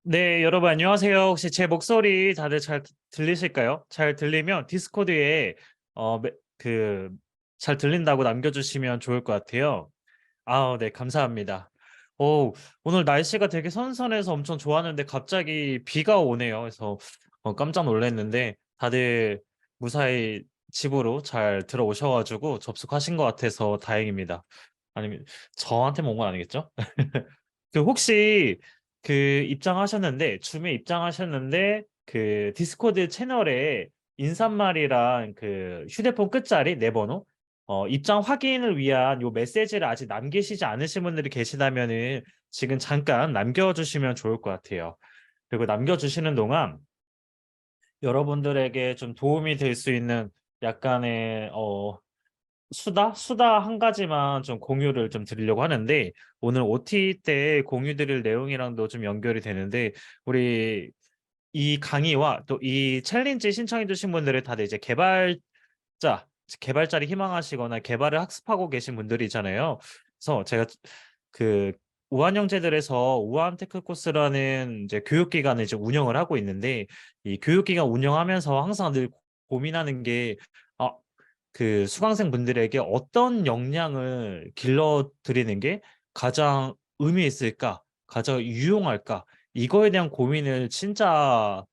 네, 여러분 안녕하세요. 혹시 제 목소리 다들 잘 들리실까요? 잘 들리면 디스코드에 그 잘 들린다고 남겨주시면 좋을 것 같아요. 아, 네, 감사합니다. 오, 오늘 날씨가 되게 선선해서 엄청 좋았는데 갑자기 비가 오네요. 그래서 깜짝 놀랐는데 다들 무사히 집으로 잘 들어오셔가지고 접속하신 것 같아서 다행입니다. 아니면 저한테만 온 건 아니겠죠? 그 혹시 그 입장하셨는데 줌에 입장하셨는데 그 디스코드 채널에 인사말이랑 그 휴대폰 끝자리 네 번호 입장 확인을 위한 요 메시지를 아직 남기시지 않으신 분들이 계시다면은 지금 잠깐 남겨주시면 좋을 것 같아요. 그리고 남겨주시는 동안 여러분들에게 좀 도움이 될 수 있는 약간의 수다 한 가지만 좀 공유를 좀 드리려고 하는데 오늘 OT 때 공유 드릴 내용이랑도 좀 연결이 되는데 우리 이 강의와 또 이 챌린지 신청해 주신 분들은 다들 이제 개발자를 희망하시거나 개발을 학습하고 계신 분들이잖아요. 그래서 제가 그 우한영재들에서 우한테크 코스라는 이제 교육기관을 이제 운영을 하고 있는데 이 교육기관 운영하면서 항상 늘 고민하는 게 아, 그 수강생 분들에게 어떤 역량을 길러드리는 게 가장 의미 있을까? 가장 유용할까? 이거에 대한 고민을 진짜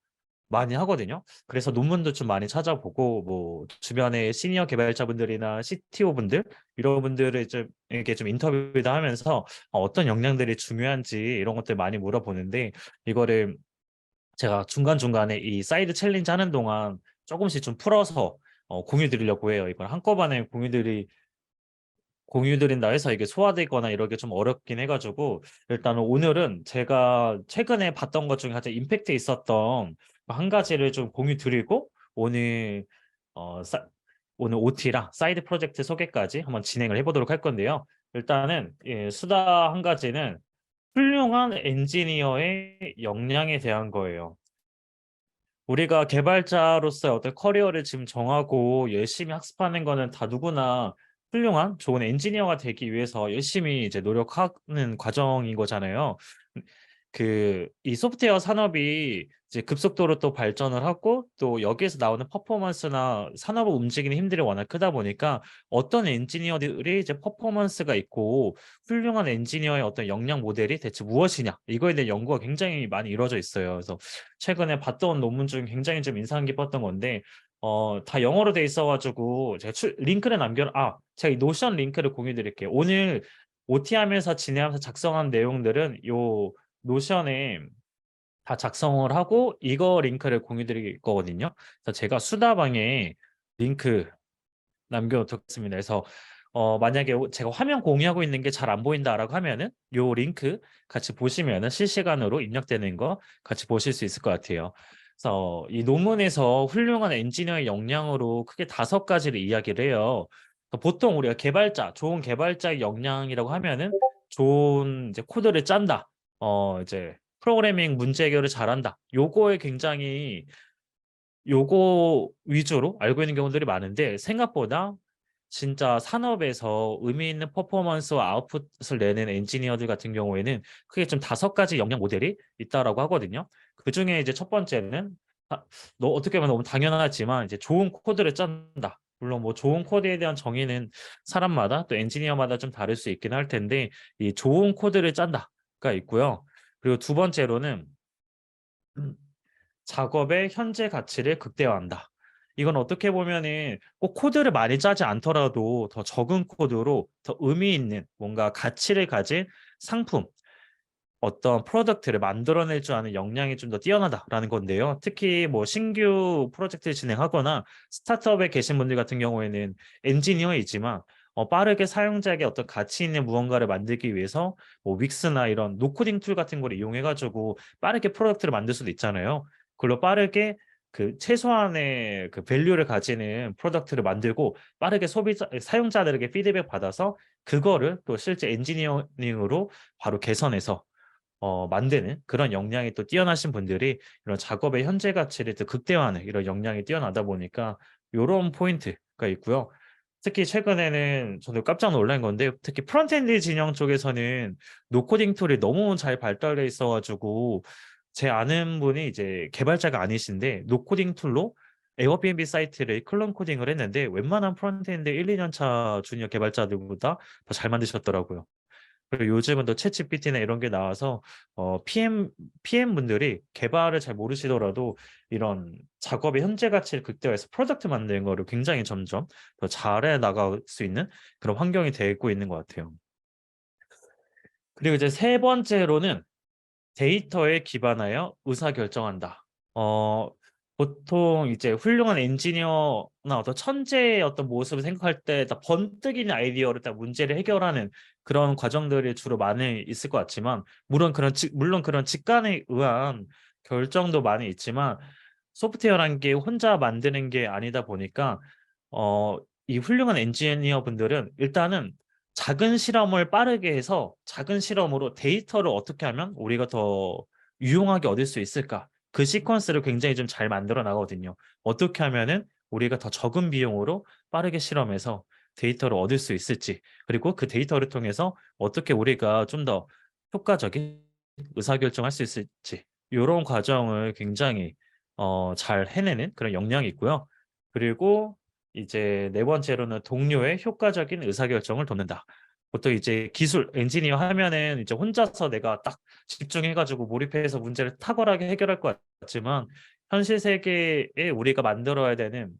많이 하거든요. 그래서 논문도 좀 많이 찾아보고 뭐 주변에 시니어 개발자분들이나 CTO 분들 이런 분들을 좀 이렇게 좀 인터뷰도 하면서 어떤 역량들이 중요한지 이런 것들 많이 물어보는데 이거를 제가 중간중간에 이 사이드 챌린지 하는 동안 조금씩 좀 풀어서 공유 드리려고 해요. 이걸 한꺼번에 공유 드린다 해서 이게 소화되거나 이러기 좀 어렵긴 해가지고 일단은 오늘은 제가 최근에 봤던 것 중에 가장 임팩트 있었던 한 가지를 좀 공유 드리고 오늘 어, 사, 오늘 OT랑 사이드 프로젝트 소개까지 한번 진행을 해보도록 할 건데요. 일단은 수다 한 가지는 훌륭한 엔지니어의 역량에 대한 거예요. 우리가 개발자로서의 어떤 커리어를 지금 정하고 열심히 학습하는 거는 다 누구나 훌륭한 좋은 엔지니어가 되기 위해서 열심히 이제 노력하는 과정인 거잖아요. 이 소프트웨어 산업이 이제 급속도로 또 발전을 하고 또 여기에서 나오는 퍼포먼스나 산업을 움직이는 힘들이 워낙 크다 보니까 어떤 엔지니어들이 이제 퍼포먼스가 있고 훌륭한 엔지니어의 어떤 역량 모델이 대체 무엇이냐 이거에 대한 연구가 굉장히 많이 이루어져 있어요. 그래서 최근에 봤던 논문 중 굉장히 좀 인상 깊었던 건데 다 영어로 돼 있어가지고 제가 제가 이 노션 링크를 공유 드릴게요. 오늘 OT 하면서 진행하면서 작성한 내용들은 요 노션에 다 작성을 하고 이거 링크를 공유 드릴 거거든요. 그래서 제가 수다방에 링크 남겨놓겠습니다. 그래서 만약에 제가 화면 공유하고 있는 게 잘 안 보인다라고 하면은 요 링크 같이 보시면은 실시간으로 입력되는 거 같이 보실 수 있을 것 같아요. 그래서 이 논문에서 훌륭한 엔지니어의 역량으로 크게 5가지를 이야기를 해요. 보통 우리가 좋은 개발자의 역량이라고 하면은 좋은 이제 코드를 짠다. 이제 프로그래밍 문제 해결을 잘한다. 요거 위주로 알고 있는 경우들이 많은데 생각보다 진짜 산업에서 의미 있는 퍼포먼스와 아웃풋을 내는 엔지니어들 같은 경우에는 크게 좀 5가지 역량 모델이 있다라고 하거든요. 그중에 이제 첫 번째는 너 어떻게 보면 너무 당연하지만 이제 좋은 코드를 짠다. 물론 뭐 좋은 코드에 대한 정의는 사람마다 또 엔지니어마다 좀 다를 수 있긴 할 텐데 이 좋은 코드를 짠다가 있고요. 그리고 두 번째로는 작업의 현재 가치를 극대화한다. 이건 어떻게 보면은 꼭 코드를 많이 짜지 않더라도 더 적은 코드로 더 의미 있는 뭔가 가치를 가진 상품, 어떤 프로덕트를 만들어낼 줄 아는 역량이 좀 더 뛰어나다라는 건데요. 특히 뭐 신규 프로젝트를 진행하거나 스타트업에 계신 분들 같은 경우에는 엔지니어이지만 빠르게 사용자에게 어떤 가치 있는 무언가를 만들기 위해서 뭐 윅스나 이런 노코딩 툴 같은 걸 이용해가지고 빠르게 프로덕트를 만들 수도 있잖아요. 그걸로 빠르게 그 최소한의 그 밸류를 가지는 프로덕트를 만들고 빠르게 사용자들에게 피드백 받아서 그거를 또 실제 엔지니어링으로 바로 개선해서 만드는 그런 역량이 또 뛰어나신 분들이 이런 작업의 현재 가치를 또 극대화하는 이런 역량이 뛰어나다 보니까 이런 포인트가 있고요. 특히 최근에는 저도 깜짝 놀란 건데 특히 프론트엔드 진영 쪽에서는 노코딩 툴이 너무 잘 발달돼 있어가지고 제 아는 분이 이제 개발자가 아니신데 노코딩 툴로 에어비앤비 사이트를 클론 코딩을 했는데 웬만한 프론트엔드 1-2년 차 주니어 개발자들보다 더 잘 만드셨더라고요. 그리고 요즘은 또 챗GPT나 이런 게 나와서 PM 분들이 개발을 잘 모르시더라도 이런 작업의 현재 가치를 극대화해서 프로덕트 만드는 거를 굉장히 점점 더 잘해 나갈 수 있는 그런 환경이 되고 있는 것 같아요. 그리고 이제 세 번째로는 데이터에 기반하여 의사결정한다. 어 보통 이제 훌륭한 엔지니어나 어떤 천재의 어떤 모습을 생각할 때 딱 번뜩이는 아이디어를 딱 문제를 해결하는 그런 과정들이 주로 많이 있을 것 같지만 물론 그런 직관에 의한 결정도 많이 있지만 소프트웨어라는 게 혼자 만드는 게 아니다 보니까 이 훌륭한 엔지니어 분들은 일단은 작은 실험을 빠르게 해서 작은 실험으로 데이터를 어떻게 하면 우리가 더 유용하게 얻을 수 있을까? 그 시퀀스를 굉장히 좀 잘 만들어 나가거든요. 어떻게 하면은 우리가 더 적은 비용으로 빠르게 실험해서 데이터를 얻을 수 있을지, 그리고 그 데이터를 통해서 어떻게 우리가 좀 더 효과적인 의사결정할 수 있을지 요런 과정을 굉장히 잘 해내는 그런 역량이 있고요. 그리고 이제 네 번째로는 동료의 효과적인 의사결정을 돕는다. 보통 이제 기술 엔지니어 하면은 이제 혼자서 내가 딱 집중해 가지고 몰입해서 문제를 탁월하게 해결할 것 같지만 현실 세계에 우리가 만들어야 되는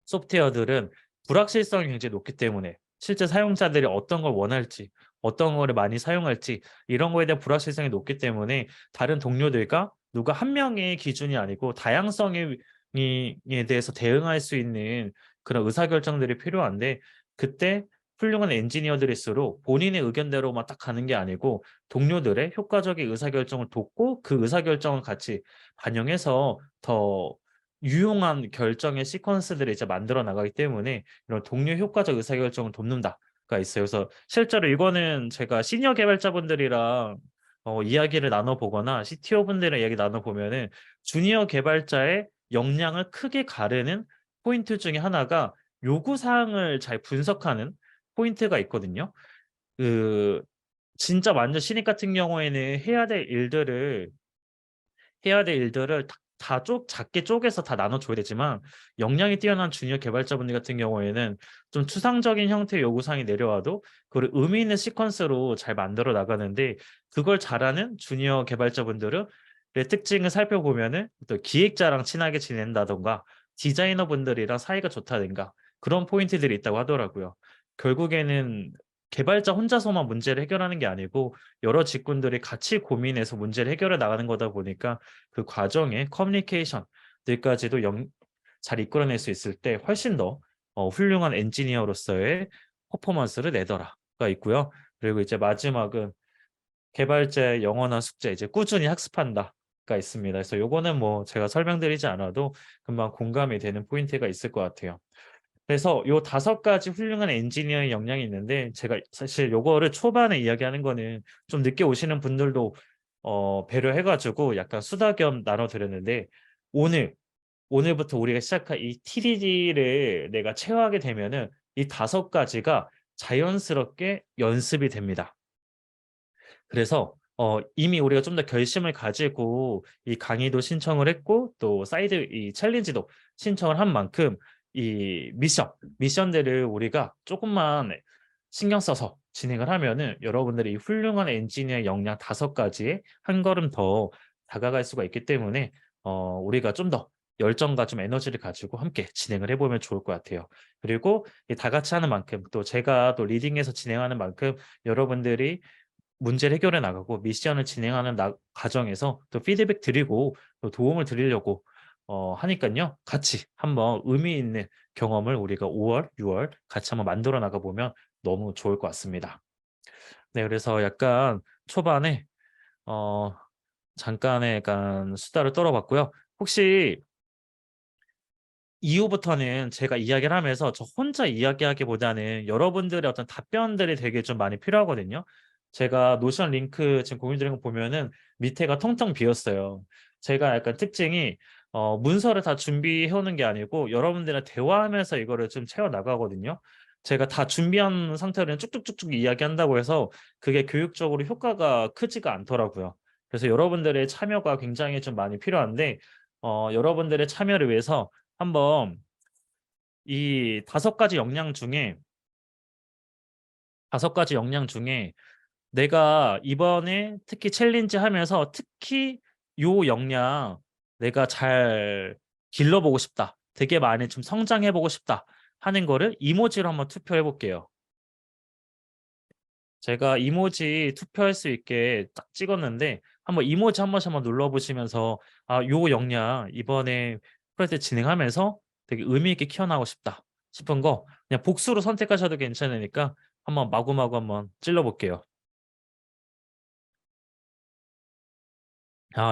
소프트웨어들은 불확실성이 굉장히 높기 때문에 실제 사용자들이 어떤 걸 원할지, 어떤 거를 많이 사용할지 이런 거에 대한 불확실성이 높기 때문에 다른 동료들과 누가 한 명의 기준이 아니고 다양성에 대해서 대응할 수 있는 그런 의사결정들이 필요한데, 그때 훌륭한 엔지니어들일수록 본인의 의견대로만 딱 가는 게 아니고 동료들의 효과적인 의사결정을 돕고 그 의사결정을 같이 반영해서 더 유용한 결정의 시퀀스들을 이제 만들어 나가기 때문에 이런 동료 효과적 의사결정을 돕는다가 있어요. 그래서 실제로 이거는 제가 시니어 개발자분들이랑 이야기를 나눠 보거나 CTO 분들이랑 이야기 나눠 보면은 주니어 개발자의 역량을 크게 가르는 포인트 중에 하나가 요구 사항을 잘 분석하는 포인트가 있거든요. 그 진짜 완전 신입 같은 경우에는 해야 될 일들을 다 작게 쪼개서 다 나눠 줘야 되지만 역량이 뛰어난 주니어 개발자분들 같은 경우에는 좀 추상적인 형태의 요구사항이 내려와도 그걸 의미 있는 시퀀스로 잘 만들어 나가는데, 그걸 잘하는 주니어 개발자분들은 의 특징을 살펴보면은 또 기획자랑 친하게 지낸다든가 디자이너분들이랑 사이가 좋다든가 그런 포인트들이 있다고 하더라고요. 결국에는 개발자 혼자서만 문제를 해결하는 게 아니고 여러 직군들이 같이 고민해서 문제를 해결해 나가는 거다 보니까 그 과정의 커뮤니케이션들까지도 잘 이끌어낼 수 있을 때 훨씬 더 훌륭한 엔지니어로서의 퍼포먼스를 내더라가 있고요. 그리고 이제 마지막은 개발자의 영원한 숙제, 이제 꾸준히 학습한다가 있습니다. 그래서 요거는 뭐 제가 설명드리지 않아도 금방 공감이 되는 포인트가 있을 것 같아요. 그래서 요 5가지 훌륭한 엔지니어의 역량이 있는데 제가 사실 요거를 초반에 이야기하는 거는 좀 늦게 오시는 분들도 배려해 가지고 약간 수다 겸 나눠 드렸는데, 오늘부터 우리가 시작한 이 TDD를 내가 체화하게 되면은 이 5가지가 자연스럽게 연습이 됩니다. 그래서 이미 우리가 좀 더 결심을 가지고 이 강의도 신청을 했고 또 사이드 이 챌린지도 신청을 한 만큼 이 미션들을 우리가 조금만 신경 써서 진행을 하면은 여러분들이 이 훌륭한 엔지니어의 역량 5가지에 한 걸음 더 다가갈 수가 있기 때문에 우리가 좀 더 열정과 좀 에너지를 가지고 함께 진행을 해 보면 좋을 것 같아요. 그리고 이 다 같이 하는 만큼 또 제가 또 리딩해서 진행하는 만큼 여러분들이 문제를 해결해 나가고 미션을 진행하는 과정에서 또 피드백 드리고 또 도움을 드리려고 하니깐요. 같이 한번 의미 있는 경험을 우리가 5월, 6월 같이 한번 만들어 나가 보면 너무 좋을 것 같습니다. 네, 그래서 약간 초반에 어 잠깐의 약간 수다를 떨어 봤고요. 혹시 이후부터는 제가 이야기를 하면서 저 혼자 이야기하기보다는 여러분들의 어떤 답변들이 되게 좀 많이 필요하거든요. 제가 노션 링크 지금 공유 드린 거 보면은 밑에가 텅텅 비었어요. 제가 약간 특징이 문서를 다 준비해 오는 게 아니고 여러분들이랑 대화하면서 이거를 좀 채워 나가거든요. 제가 다 준비한 상태로는 쭉쭉쭉쭉 이야기한다고 해서 그게 교육적으로 효과가 크지가 않더라고요. 그래서 여러분들의 참여가 굉장히 좀 많이 필요한데 여러분들의 참여를 위해서 한번 이 다섯 가지 역량 중에 내가 이번에 특히 챌린지 하면서 특히 요 역량 내가 잘 길러보고 싶다. 되게 많이 좀 성장해보고 싶다 하는 거를 이모지로 한번 투표해 볼게요. 제가 이모지 투표할 수 있게 딱 찍었는데 한번 이모지 한 번씩 한번 눌러보시면서 요 역량 이번에 프로젝트 진행하면서 되게 의미 있게 키워나가고 싶다 싶은 거 그냥 복수로 선택하셔도 괜찮으니까 한번 마구마구 한번 찔러볼게요.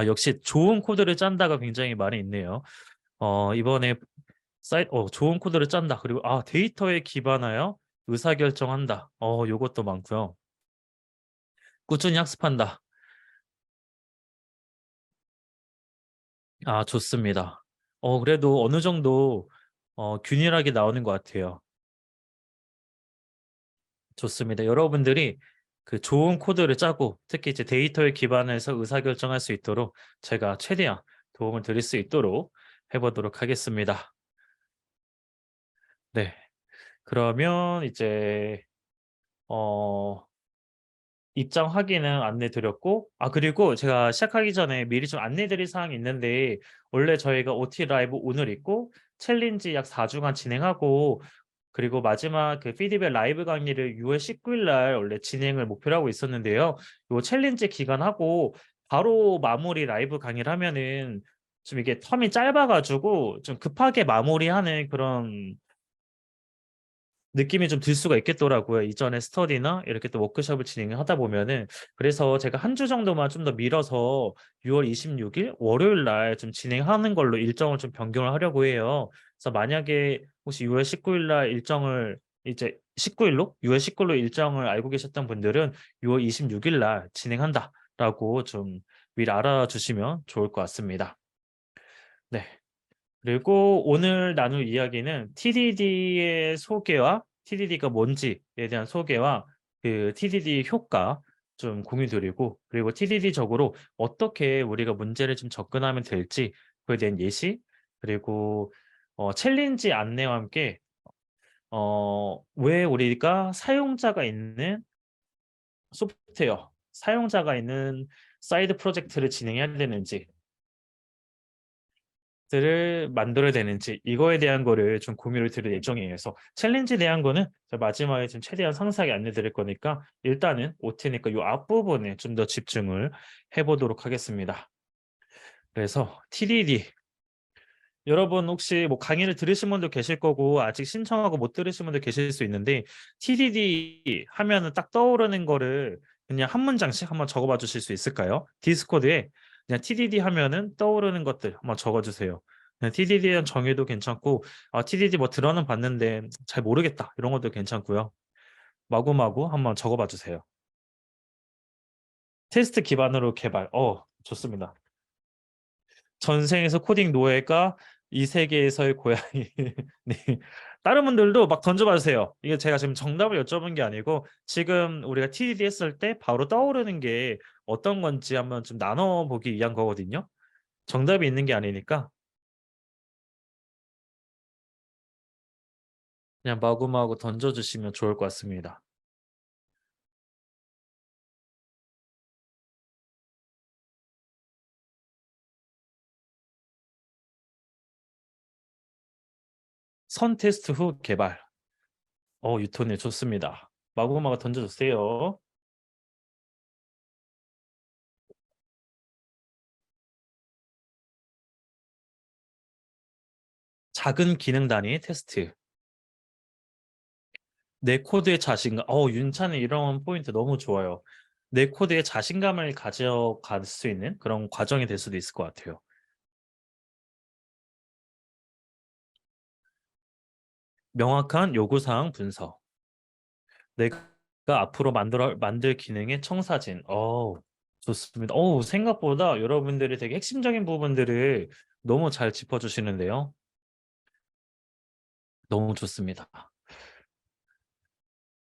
역시 좋은 코드를 짠다가 굉장히 많이 있네요. 이번에 좋은 코드를 짠다. 그리고 데이터에 기반하여 의사결정한다. 요것도 많고요. 꾸준히 학습한다. 좋습니다. 그래도 어느 정도 균일하게 나오는 것 같아요. 좋습니다. 여러분들이 그 좋은 코드를 짜고 특히 이제 데이터에 기반해서 의사결정할 수 있도록 제가 최대한 도움을 드릴 수 있도록 해보도록 하겠습니다. 네. 그러면 이제 어 입장 확인은 안내 드렸고 그리고 제가 시작하기 전에 미리 좀 안내 드릴 사항이 있는데 원래 저희가 OT 라이브 오늘 있고 챌린지 약 4주간 진행하고 그리고 마지막 그 피드백 라이브 강의를 6월 19일 날 원래 진행을 목표로 하고 있었는데요. 요 챌린지 기간하고 바로 마무리 라이브 강의를 하면은 좀 이게 텀이 짧아 가지고 좀 급하게 마무리하는 그런 느낌이 좀 들 수가 있겠더라고요. 이전에 스터디나 이렇게 또 워크숍을 진행을 하다 보면은. 그래서 제가 한 주 정도만 좀 더 미뤄서 6월 26일 월요일 날 좀 진행하는 걸로 일정을 좀 변경을 하려고 해요. 그래서 만약에 혹시 6월 19일 날 일정을 이제 19일로 6월 19일로 일정을 알고 계셨던 분들은 6월 26일 날 진행한다라고 좀 미리 알아주시면 좋을 것 같습니다. 네. 그리고 오늘 나눌 이야기는 TDD의 소개와 TDD가 뭔지에 대한 소개와 그 TDD 효과 좀 공유 드리고 그리고 TDD적으로 어떻게 우리가 문제를 좀 접근하면 될지 그에 대한 예시 그리고 챌린지 안내와 함께 왜 우리가 사용자가 있는 사용자가 있는 사이드 프로젝트를 진행해야 되는지 들을 만들어야 되는지 이거에 대한 거를 좀 공유를 드릴 예정이에요. 그래서 챌린지에 대한 거는 제가 마지막에 좀 최대한 상세하게 안내 드릴 거니까 일단은 OT니까 요 앞부분에 좀 더 집중을 해보도록 하겠습니다. 그래서 TDD 여러분 혹시 뭐 강의를 들으신 분도 계실 거고 아직 신청하고 못 들으신 분도 계실 수 있는데 TDD 하면은 딱 떠오르는 거를 그냥 한 문장씩 한번 적어봐 주실 수 있을까요? 디스코드에 그냥 TDD 하면은 떠오르는 것들 한번 적어주세요. 그냥 TDD에 대한 정의도 괜찮고 TDD 뭐 들어는 봤는데 잘 모르겠다 이런 것도 괜찮고요. 마구마구 한번 적어봐 주세요. 테스트 기반으로 개발. 좋습니다. 전생에서 코딩 노예가 이 세계에서의 고양이. 네. 다른 분들도 막 던져봐 주세요. 이게 제가 지금 정답을 여쭤본 게 아니고 지금 우리가 TDD 했을 때 바로 떠오르는 게 어떤 건지 한번 좀 나눠보기 위한 거거든요. 정답이 있는 게 아니니까 그냥 마구마구 던져주시면 좋을 것 같습니다. 선 테스트 후 개발. 유토님 좋습니다. 마구마구 던져주세요. 작은 기능 단위 테스트. 내 코드에 자신감. 윤찬이 이런 포인트 너무 좋아요. 내 코드에 자신감을 가져갈 수 있는 그런 과정이 될 수도 있을 것 같아요. 명확한 요구사항 분석. 내가 앞으로 만들 기능의 청사진. 좋습니다. 생각보다 여러분들이 되게 핵심적인 부분들을 너무 잘 짚어주시는데요. 너무 좋습니다.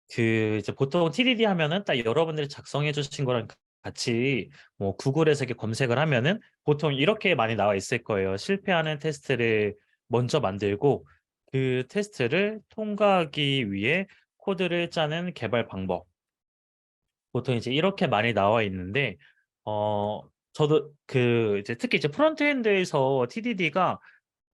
이제 보통 TDD 하면은 딱 여러분들이 작성해 주신 거랑 같이 뭐 구글에서 이렇게 검색을 하면은 보통 이렇게 많이 나와 있을 거예요. 실패하는 테스트를 먼저 만들고 그 테스트를 통과하기 위해 코드를 짜는 개발 방법. 보통 이제 이렇게 많이 나와 있는데 저도 그 이제 특히 이제 프론트엔드에서 TDD가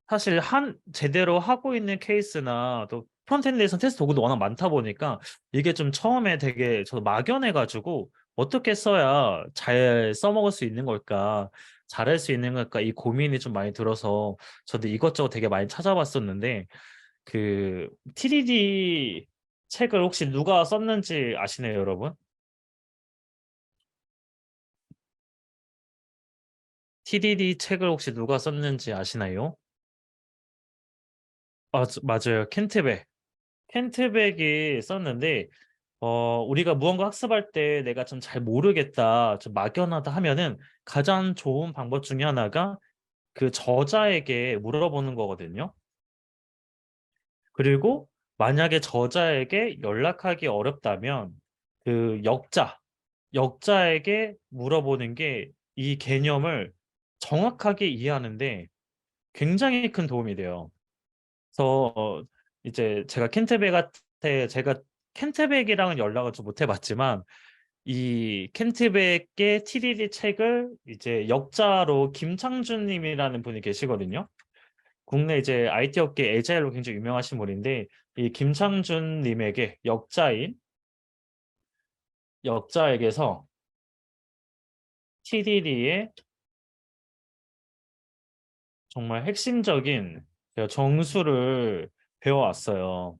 사실 한 제대로 하고 있는 케이스나 또 프론트엔드에서 테스트 도구도 워낙 많다 보니까 이게 좀 처음에 되게 저도 막연해 가지고 '어떻게 써야 잘 써먹을 수 있는 걸까? 잘할 수 있는 걸까?' 이 고민이 좀 많이 들어서 저도 이것저것 되게 많이 찾아봤었는데 그 TDD 책을 혹시 누가 썼는지 아시나요, 여러분? TDD 책을 혹시 누가 썼는지 아시나요? 맞아요. 켄트백. 켄트백이 썼는데 우리가 무언가 학습할 때 내가 좀 잘 모르겠다, 좀 막연하다 하면은 가장 좋은 방법 중에 하나가 그 저자에게 물어보는 거거든요. 그리고 만약에 저자에게 연락하기 어렵다면 그 역자에게 물어보는 게 이 개념을 정확하게 이해하는데 굉장히 큰 도움이 돼요. 그래서 이제 제가 켄트백이랑은 연락을 좀 못 해봤지만 이 켄트백의 TDD 책을 이제 역자로 김창준 님이라는 분이 계시거든요. 국내 이제 IT 업계 에자일로 굉장히 유명하신 분인데 이 김창준 님에게 역자에게서 TDD의 정말 핵심적인 제가 정수를 배워왔어요.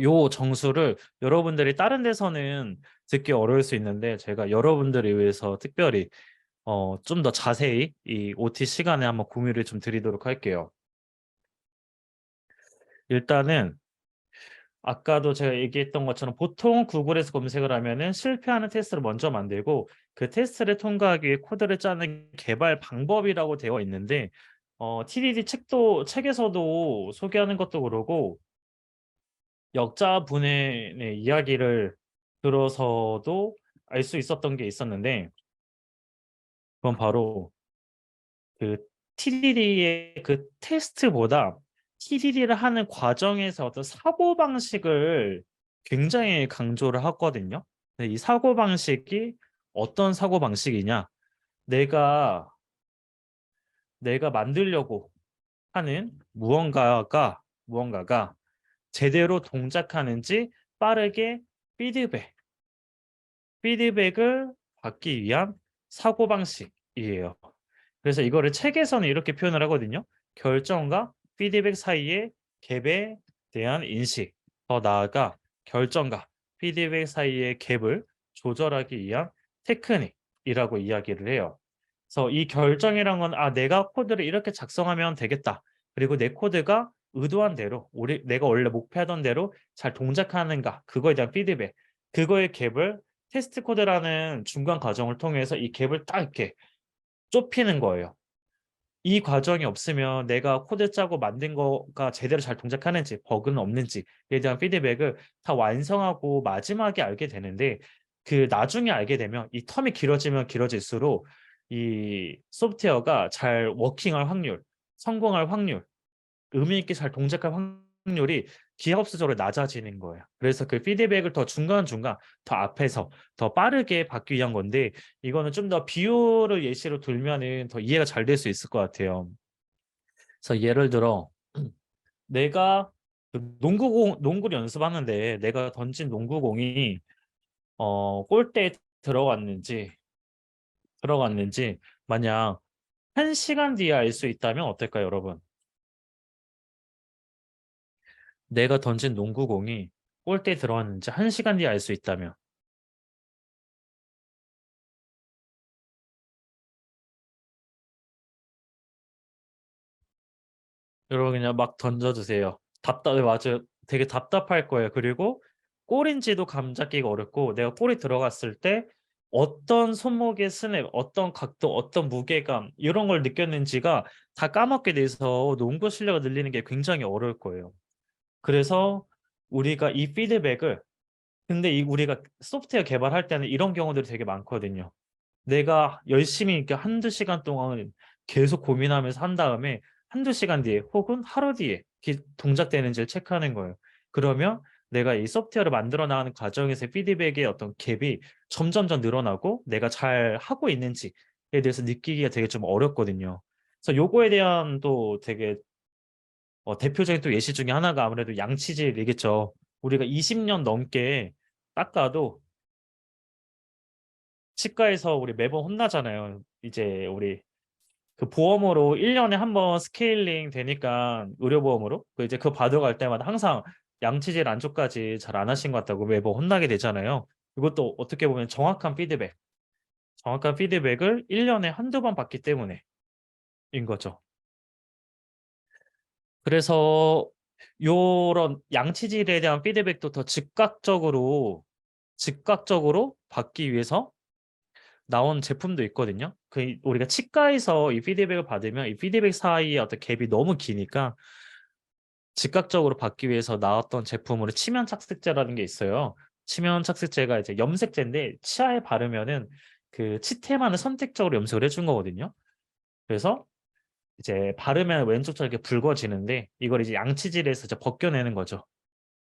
요 정수를 여러분들이 다른 데서는 듣기 어려울 수 있는데 제가 여러분들을 위해서 특별히 좀 더 자세히 이 OT 시간에 한번 공유를 좀 드리도록 할게요. 일단은 아까도 제가 얘기했던 것처럼 보통 구글에서 검색을 하면은 실패하는 테스트를 먼저 만들고 그 테스트를 통과하기 위해 코드를 짜는 개발 방법이라고 되어 있는데 TDD 책에서도 소개하는 것도 그러고 역자분의 네, 이야기를 들어서도 알 수 있었던 게 있었는데 그건 바로 그 TDD의 그 테스트보다 TDD를 하는 과정에서 어떤 사고방식을 굉장히 강조를 하거든요. 근데 이 사고방식이 어떤 사고방식이냐? 내가 내가 만들려고 하는 무언가가 제대로 동작하는지 빠르게 피드백 피드백을 받기 위한 사고방식이에요. 그래서 이거를 책에서는 이렇게 표현을 하거든요. 결정과 피드백 사이의 갭에 대한 인식. 더 나아가 결정과 피드백 사이의 갭을 조절하기 위한 테크닉이라고 이야기를 해요. 그래서 이 결정이란 건 내가 코드를 이렇게 작성하면 되겠다. 그리고 내 코드가 의도한 대로 내가 원래 목표하던 대로 잘 동작하는가 그거에 대한 피드백. 그거의 갭을 테스트 코드라는 중간 과정을 통해서 이 갭을 딱 이렇게 좁히는 거예요. 이 과정이 없으면 내가 코드 짜고 만든 거가 제대로 잘 동작하는지 버그는 없는지에 대한 피드백을 다 완성하고 마지막에 알게 되는데 그 나중에 알게 되면 이 텀이 길어지면 길어질수록 이 소프트웨어가 잘 워킹할 확률, 성공할 확률, 의미 있게 잘 동작할 확률이 기하급수적으로 낮아지는 거예요. 그래서 그 피드백을 더 중간중간 더 앞에서 더 빠르게 받기 위한 건데 이거는 좀 더 비유를 예시로 들면은 더 이해가 잘 될 수 있을 것 같아요. 그래서 예를 들어 내가 그 농구를 연습하는데 내가 던진 농구공이 골대에 들어갔는지 만약 1시간 뒤에 알 수 있다면 어떨까요, 여러분? 내가 던진 농구공이 골대에 들어갔는지 1시간 뒤에 알 수 있다면 여러분 그냥 막 던져주세요. 맞아요. 되게 답답할 거예요. 그리고 골인지도 감잡기가 어렵고 내가 골이 들어갔을 때 어떤 손목의 스냅, 어떤 각도, 어떤 무게감 이런 걸 느꼈는지가 다 까먹게 돼서 농구 실력을 늘리는 게 굉장히 어려울 거예요. 그래서 우리가 이 피드백을 근데 이 우리가 소프트웨어 개발할 때는 이런 경우들이 되게 많거든요. 내가 열심히 이렇게 한두 시간 동안 계속 고민하면서 한 다음에 한두 시간 뒤에 혹은 하루 뒤에 동작되는지를 체크하는 거예요. 그러면 내가 이 소프트웨어를 만들어 나가는 과정에서 피드백의 어떤 갭이 점점점 늘어나고 내가 잘 하고 있는지에 대해서 느끼기가 되게 좀 어렵거든요. 그래서 요거에 대한 또 되게 대표적인 또 예시 중에 하나가 아무래도 양치질이겠죠. 우리가 20년 넘게 닦아도 치과에서 우리 매번 혼나잖아요. 이제 우리 그 보험으로 1년에 한 번 스케일링 되니까 의료보험으로 이제 그거 받으러 갈 때마다 항상 양치질 안쪽까지 잘 안 하신 것 같다고 매번 혼나게 되잖아요. 이것도 어떻게 보면 정확한 피드백을 1년에 한두 번 받기 때문에인 거죠. 그래서 요런 양치질에 대한 피드백도 더 즉각적으로 받기 위해서 나온 제품도 있거든요. 우리가 치과에서 이 피드백을 받으면 이 피드백 사이에 어떤 갭이 너무 기니까 즉각적으로 받기 위해서 나왔던 제품으로 치면 착색제라는 게 있어요. 치면 착색제가 이제 염색제인데 치아에 바르면은 그 치태만을 선택적으로 염색을 해준 거거든요. 그래서 이제 바르면 왼쪽처럼 이렇게 붉어지는데 이걸 이제 양치질에서 이제 벗겨내는 거죠.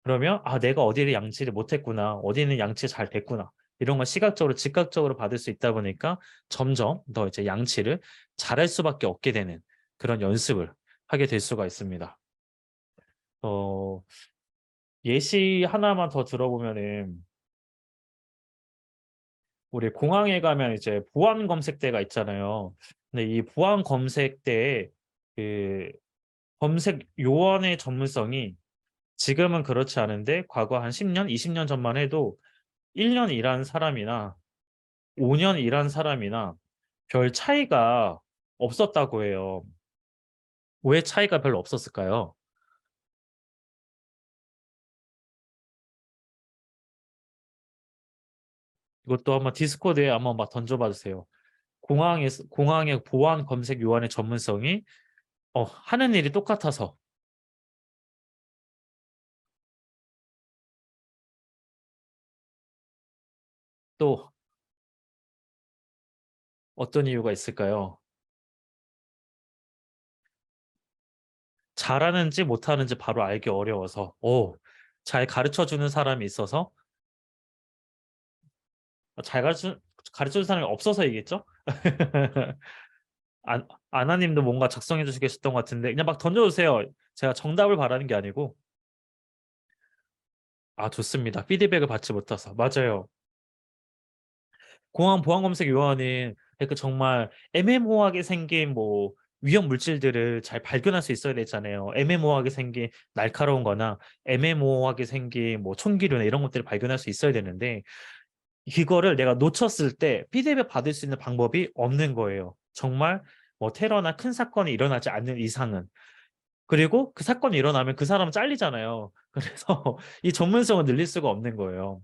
그러면 아 내가 어디를 양치를 못했구나, 어디는 양치 잘 됐구나, 이런 걸 시각적으로 즉각적으로 받을 수 있다 보니까 점점 더 이제 양치를 잘할 수밖에 없게 되는 그런 연습을 하게 될 수가 있습니다. 어, 예시 하나만 더 들어보면은 우리 공항에 가면 이제 보안 검색대가 있잖아요. 근데 이 보안 검색대의 그 검색 요원의 전문성이 지금은 그렇지 않은데 과거 한 10년, 20년 전만 해도 1년 일한 사람이나 5년 일한 사람이나 별 차이가 없었다고 해요. 왜 차이가 별로 없었을까요? 이것도 한번 디스코드에 한번 막 던져봐 주세요. 공항의 보안 검색 요원의 전문성이 하는 일이 똑같아서 또 어떤 이유가 있을까요? 잘하는지 못하는지 바로 알기 어려워서 잘 가르쳐 주는 사람이 있어서 잘 가르쳐 주는 사람이 없어서이겠죠? 아나님도 뭔가 작성해 주시 계셨던 것 같은데 그냥 막 던져주세요. 제가 정답을 바라는 게 아니고. 아, 좋습니다. 피드백을 받지 못해서. 맞아요. 공항 보안 검색 요원은 그 정말 애매모호하게 생긴 뭐 위험 물질들을 잘 발견할 수 있어야 되잖아요. 애매모호하게 생긴 날카로운 거나 애매모호하게 생긴 뭐 총기류나 이런 것들을 발견할 수 있어야 되는데 이거를 내가 놓쳤을 때 피드백 받을 수 있는 방법이 없는 거예요. 정말 뭐 테러나 큰 사건이 일어나지 않는 이상은. 그리고 그 사건이 일어나면 그 사람은 잘리잖아요. 그래서 이 전문성을 늘릴 수가 없는 거예요.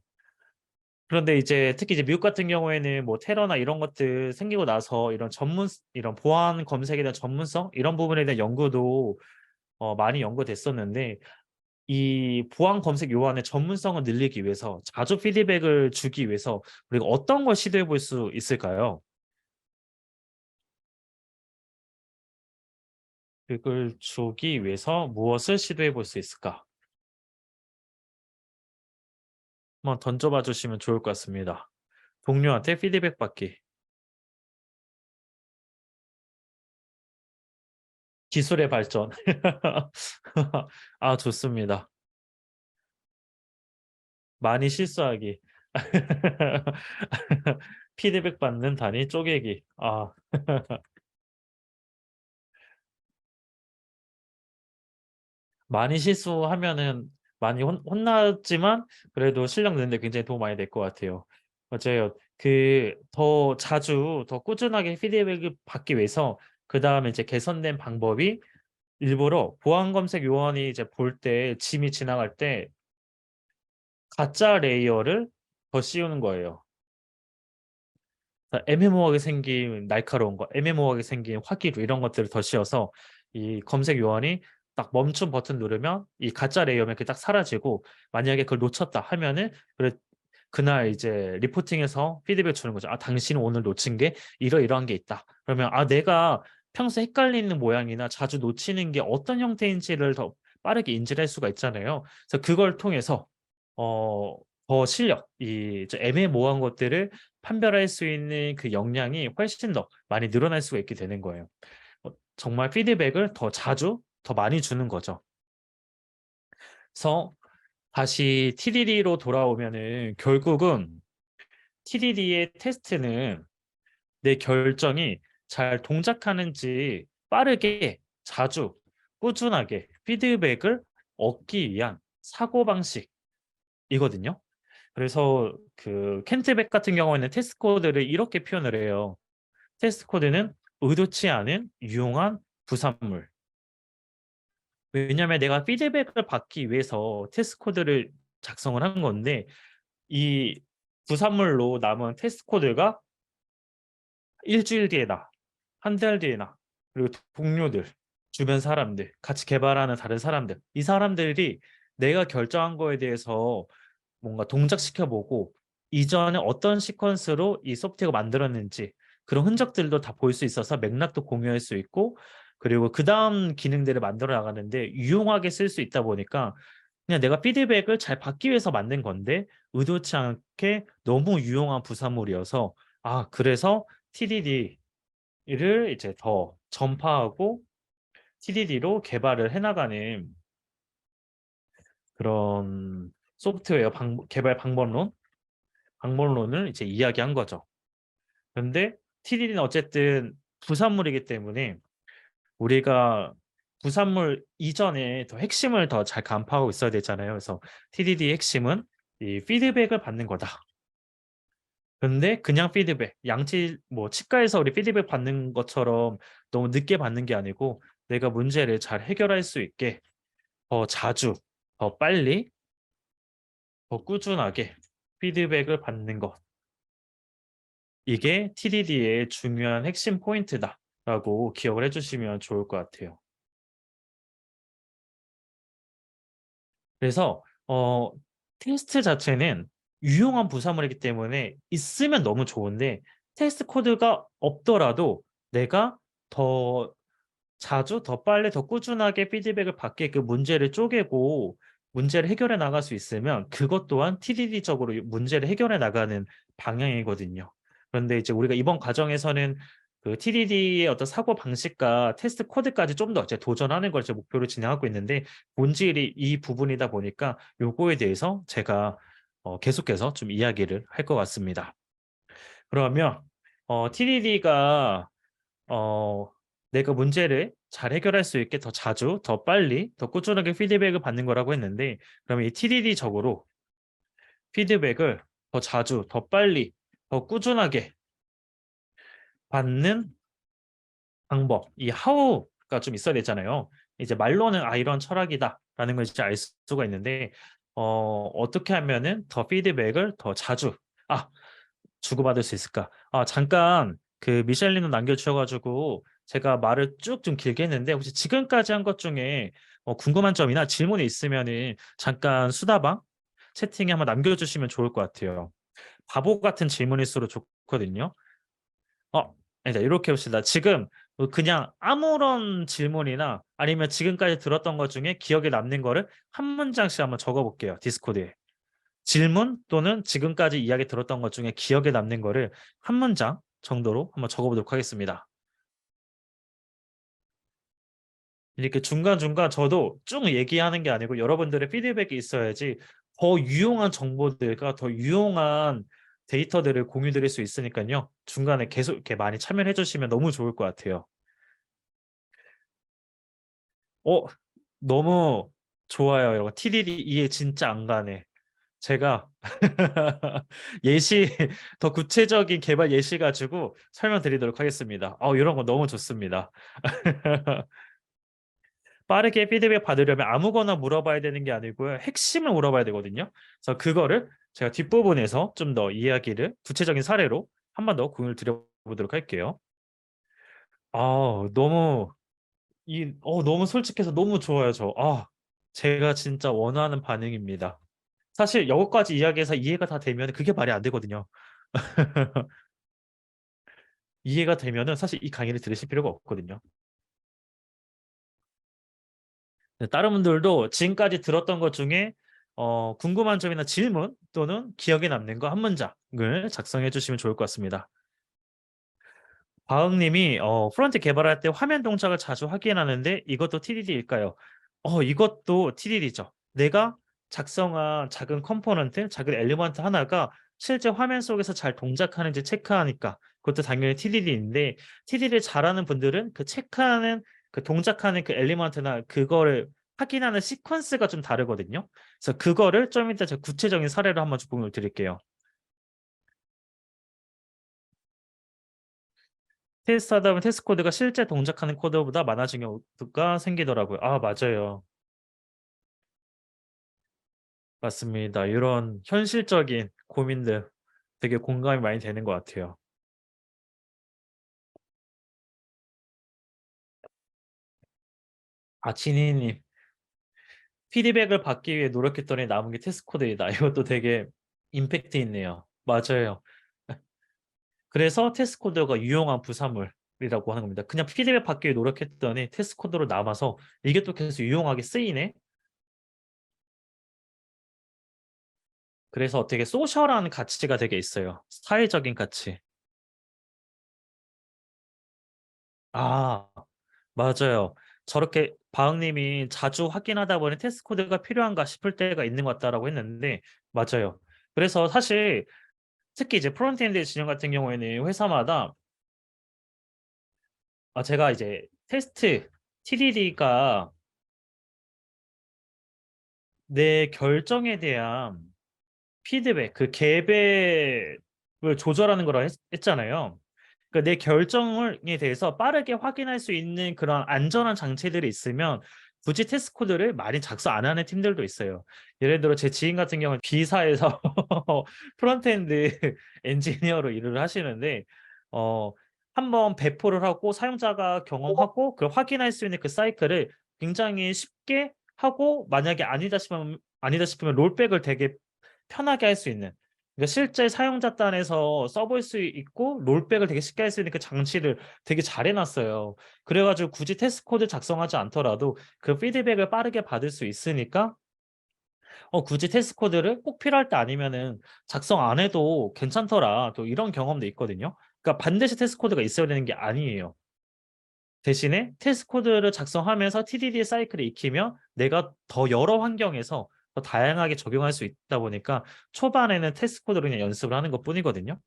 그런데 이제 특히 이제 미국 같은 경우에는 뭐 테러나 이런 것들 생기고 나서 이런 보안 검색에 대한 전문성 이런 부분에 대한 연구도 많이 연구됐었는데 이 보안 검색 요원의 전문성을 늘리기 위해서 자주 피드백을 주기 위해서 우리가 어떤 걸 시도해 볼 수 있을까요? 피드백을 주기 위해서 무엇을 시도해 볼 수 있을까? 한번 던져봐 주시면 좋을 것 같습니다. 동료한테 피드백 받기. 기술의 발전. 아, 좋습니다. 많이 실수하기. 피드백 받는 단위 쪼개기. 아, 많이 실수하면은 많이 혼났지만 그래도 실력 느는 데 굉장히 도움 많이 될 것 같아요. 맞아요. 더 자주 더 꾸준하게 피드백을 받기 위해서 그다음에 이제 개선된 방법이 일부러 보안 검색 요원이 이제 볼 때 짐이 지나갈 때 가짜 레이어를 더 씌우는 거예요. 애매모호하게 생긴 날카로운 거, 애매모호하게 생긴 화기류 이런 것들을 더 씌워서 이 검색 요원이 딱 멈춤 버튼 누르면 이 가짜 레이어면 그게 딱 사라지고 만약에 그걸 놓쳤다 하면은 그래 그날 이제 리포팅에서 피드백 주는 거죠. 아, 당신은 오늘 놓친 게 이러이러한 게 있다. 그러면 아, 내가 평소 헷갈리는 모양이나 자주 놓치는 게 어떤 형태인지를 더 빠르게 인지를 할 수가 있잖아요. 그래서 그걸 통해서 어, 더 실력, 이 이제 애매모호한 것들을 판별할 수 있는 그 역량이 훨씬 더 많이 늘어날 수가 있게 되는 거예요. 정말 피드백을 더 자주, 더 많이 주는 거죠. 그래서 다시 TDD로 돌아오면은 결국은 TDD의 테스트는 내 결정이 잘 동작하는지 빠르게 자주 꾸준하게 피드백을 얻기 위한 사고방식이거든요. 그래서 그 켄트백 같은 경우에는 테스트 코드를 이렇게 표현을 해요. 테스트 코드는 의도치 않은 유용한 부산물. 왜냐하면 내가 피드백을 받기 위해서 테스트 코드를 작성을 한 건데 이 부산물로 남은 테스트 코드가 일주일 뒤에나 한 달 뒤에나 그리고 동료들, 주변 사람들, 같이 개발하는 다른 사람들 이 사람들이 내가 결정한 거에 대해서 뭔가 동작시켜 보고 이전에 어떤 시퀀스로 이 소프트웨어가 만들었는지 그런 흔적들도 다 볼 수 있어서 맥락도 공유할 수 있고 그리고 그다음 기능들을 만들어 나가는데 유용하게 쓸 수 있다 보니까 그냥 내가 피드백을 잘 받기 위해서 만든 건데 의도치 않게 너무 유용한 부산물이어서 아, 그래서 TDD를 이제 더 전파하고 TDD로 개발을 해나가는 그런 소프트웨어 개발 방법론을 이제 이야기한 거죠. 그런데 TDD는 어쨌든 부산물이기 때문에 우리가 부산물 이전에 더 핵심을 더 잘 간파하고 있어야 되잖아요. 그래서 TDD의 핵심은 이 피드백을 받는 거다. 근데 그냥 피드백, 양치 뭐 치과에서 우리 피드백 받는 것처럼 너무 늦게 받는 게 아니고 내가 문제를 잘 해결할 수 있게 더 자주, 더 빨리, 더 꾸준하게 피드백을 받는 것. 이게 TDD의 중요한 핵심 포인트다라고 기억을 해주시면 좋을 것 같아요. 그래서 테스트 자체는 유용한 부사물이기 때문에 있으면 너무 좋은데 테스트 코드가 없더라도 내가 더 자주 더 빨리 더 꾸준하게 피드백을 받게 그 문제를 쪼개고 문제를 해결해 나갈 수 있으면 그것 또한 TDD적으로 문제를 해결해 나가는 방향이거든요. 그런데 이제 우리가 이번 과정에서는 그 TDD의 어떤 사고 방식과 테스트 코드까지 좀 더 이제 도전하는 걸 이제 목표로 진행하고 있는데 본질이 이 부분이다 보니까 요거에 대해서 제가 계속해서 좀 이야기를 할 것 같습니다. 그러면 TDD가 어, 내가 문제를 잘 해결할 수 있게 더 자주, 더 빨리, 더 꾸준하게 피드백을 받는 거라고 했는데 그러면 이 TDD적으로 피드백을 더 자주, 더 빨리, 더 꾸준하게 받는 방법, 이 how가 좀 있어야 되잖아요. 이제 말로는 아, 이런 철학이다라는 걸 이제 알 수가 있는데 어떻게 하면은 더 피드백을 더 자주 주고받을 수 있을까? 아, 잠깐 그 미셸님도 남겨주셔가지고 제가 말을 쭉 좀 길게 했는데 혹시 지금까지 한 것 중에 궁금한 점이나 질문이 있으면은 잠깐 수다방 채팅에 한번 남겨주시면 좋을 것 같아요. 바보 같은 질문일수록 좋거든요. 아니다. 이렇게 봅시다. 지금 그냥 아무런 질문이나 아니면 지금까지 들었던 것 중에 기억에 남는 거를 한 문장씩 한번 적어볼게요. 디스코드에. 질문 또는 지금까지 이야기 들었던 것 중에 기억에 남는 거를 한 문장 정도로 한번 적어보도록 하겠습니다. 이렇게 중간중간 저도 쭉 얘기하는 게 아니고 여러분들의 피드백이 있어야지 더 유용한 정보들과 더 유용한 데이터들을 공유 드릴 수 있으니까요. 중간에 계속 이렇게 많이 참여해 주시면 너무 좋을 것 같아요. 어, 너무 좋아요. 여러분. TDD 이해 진짜 안 가네. 제가 예시 더 구체적인 개발 예시 가지고 설명드리도록 하겠습니다. 이런 거 너무 좋습니다. 빠르게 피드백 받으려면 아무거나 물어봐야 되는 게 아니고요. 핵심을 물어봐야 되거든요. 그래서 그거를 제가 뒷부분에서 좀 더 이야기를 구체적인 사례로 한 번 더 공유를 드려보도록 할게요. 너무 너무 솔직해서 너무 좋아요, 저. 제가 진짜 원하는 반응입니다. 사실 여기까지 이야기해서 이해가 다 되면 그게 말이 안 되거든요. 이해가 되면은 사실 이 강의를 들으실 필요가 없거든요. 네, 다른 분들도 지금까지 들었던 것 중에 궁금한 점이나 질문 또는 기억에 남는 거 한 문장을 작성해 주시면 좋을 것 같습니다. 바흥님이 프론트 개발할 때 화면 동작을 자주 확인하는데 이것도 TDD일까요? 이것도 TDD죠. 내가 작성한 작은 컴포넌트, 작은 엘리먼트 하나가 실제 화면 속에서 잘 동작하는지 체크하니까 그것도 당연히 TDD인데 TDD를 잘하는 분들은 그 체크하는 그 동작하는 그 엘리먼트나 그거를 확인하는 시퀀스가 좀 다르거든요. 그래서 그거를 좀 이따 제가 구체적인 사례로 한번 조금을 드릴게요. 테스트하다 보면 테스트 코드가 실제 동작하는 코드보다 많아진 경우가 생기더라고요. 맞아요. 맞습니다. 이런 현실적인 고민들 되게 공감이 많이 되는 것 같아요. 지니님, 피드백을 받기 위해 노력했더니 남은 게 테스트 코드이다. 이것도 되게 임팩트 있네요. 맞아요. 그래서 테스트 코드가 유용한 부산물이라고 하는 겁니다. 그냥 피드백 받기 위해 노력했더니 테스트 코드로 남아서 이게 또 계속 유용하게 쓰이네. 그래서 되게 소셜한 가치가 되게 있어요. 사회적인 가치. 아, 맞아요. 저렇게 바흥님이 자주 확인하다 보니 테스트 코드가 필요한가 싶을 때가 있는 것 같다라고 했는데, 맞아요. 그래서 사실 특히 이제 프론트엔드 진영 같은 경우에는 회사마다 제가 이제 테스트 TDD가 내 결정에 대한 피드백, 그 계획을 조절하는 거라 했잖아요. 그러니까 내 결정에 대해서 빠르게 확인할 수 있는 그런 안전한 장치들이 있으면 굳이 테스트 코드를 많이 작성 안 하는 팀들도 있어요. 예를 들어 제 지인 같은 경우는 B사에서 프론트엔드 엔지니어로 일을 하시는데 어, 한번 배포를 하고 사용자가 경험하고 그걸 확인할 수 있는 그 사이클을 굉장히 쉽게 하고 만약에 아니다 싶으면 롤백을 되게 편하게 할 수 있는 그러니까 실제 사용자端에서 써볼 수 있고 롤백을 되게 쉽게 할 수 있는 그 장치를 되게 잘 해놨어요. 그래가지고 굳이 테스트 코드 작성하지 않더라도 그 피드백을 빠르게 받을 수 있으니까 굳이 테스트 코드를 꼭 필요할 때 아니면은 작성 안 해도 괜찮더라. 또 이런 경험도 있거든요. 그러니까 반드시 테스트 코드가 있어야 되는 게 아니에요. 대신에 테스트 코드를 작성하면서 TDD 사이클을 익히면 내가 더 여러 환경에서 더 다양하게 적용할 수 있다 보니까 초반에는 테스트 코드를 그냥 연습을 하는 것뿐이거든요.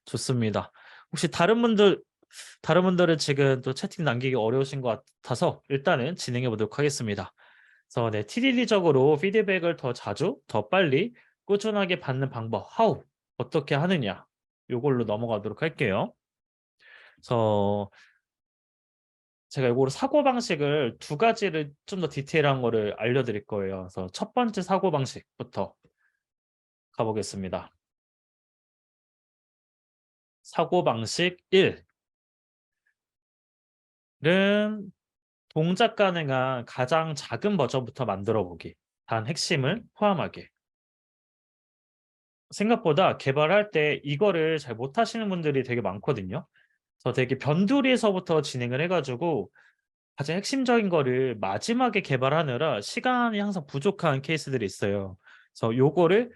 좋습니다. 혹시 다른 분들은 지금 또 채팅 남기기 어려우신 것 같아서 일단은 진행해 보도록 하겠습니다. 그래서 네, TDD적으로 피드백을 더 자주, 더 빨리, 꾸준하게 받는 방법, 어떻게 하느냐, 요걸로 넘어가도록 할게요. 그래서 제가 이거로 사고방식을 두 가지를 좀 더 디테일한 거를 알려드릴 거예요. 그래서 첫 번째 사고방식부터 가보겠습니다. 사고방식 1은 동작 가능한 가장 작은 버전부터 만들어 보기. 단 핵심을 포함하게. 생각보다 개발할 때 이거를 잘 못하시는 분들이 되게 많거든요. 그래서 되게 변두리에서부터 진행을 해가지고 가장 핵심적인 거를 마지막에 개발하느라 시간이 항상 부족한 케이스들이 있어요. 그래서 요거를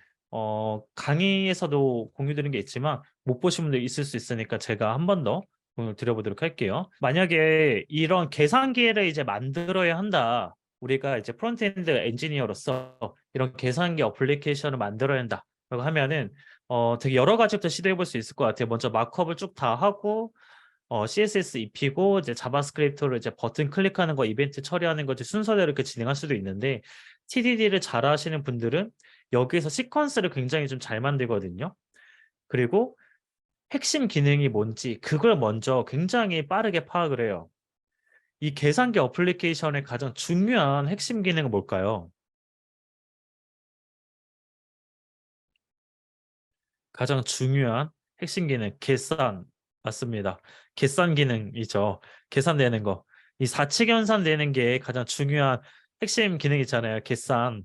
강의에서도 공유드린 게 있지만 못 보신 분들 있을 수 있으니까 제가 한 번 더 공유 드려보도록 할게요. 만약에 이런 계산기를 이제 만들어야 한다. 우리가 이제 프론트엔드 엔지니어로서 이런 계산기 어플리케이션을 만들어야 한다라고 하면은 되게 여러 가지부터 시도해 볼 수 있을 것 같아요. 먼저 마크업을 쭉 다 하고 CSS 입히고 이제 자바스크립트로 이제 버튼 클릭하는 거 이벤트 처리하는 거지 순서대로 이렇게 진행할 수도 있는데 TDD를 잘 하시는 분들은 여기서 시퀀스를 굉장히 좀 잘 만들거든요. 그리고 핵심 기능이 뭔지 그걸 먼저 굉장히 빠르게 파악을 해요. 이 계산기 어플리케이션의 가장 중요한 핵심 기능은 뭘까요? 가장 중요한 핵심 기능, 계산. 맞습니다. 계산 기능이죠. 계산되는 거. 이 사칙 연산되는 게 가장 중요한 핵심 기능이잖아요. 계산.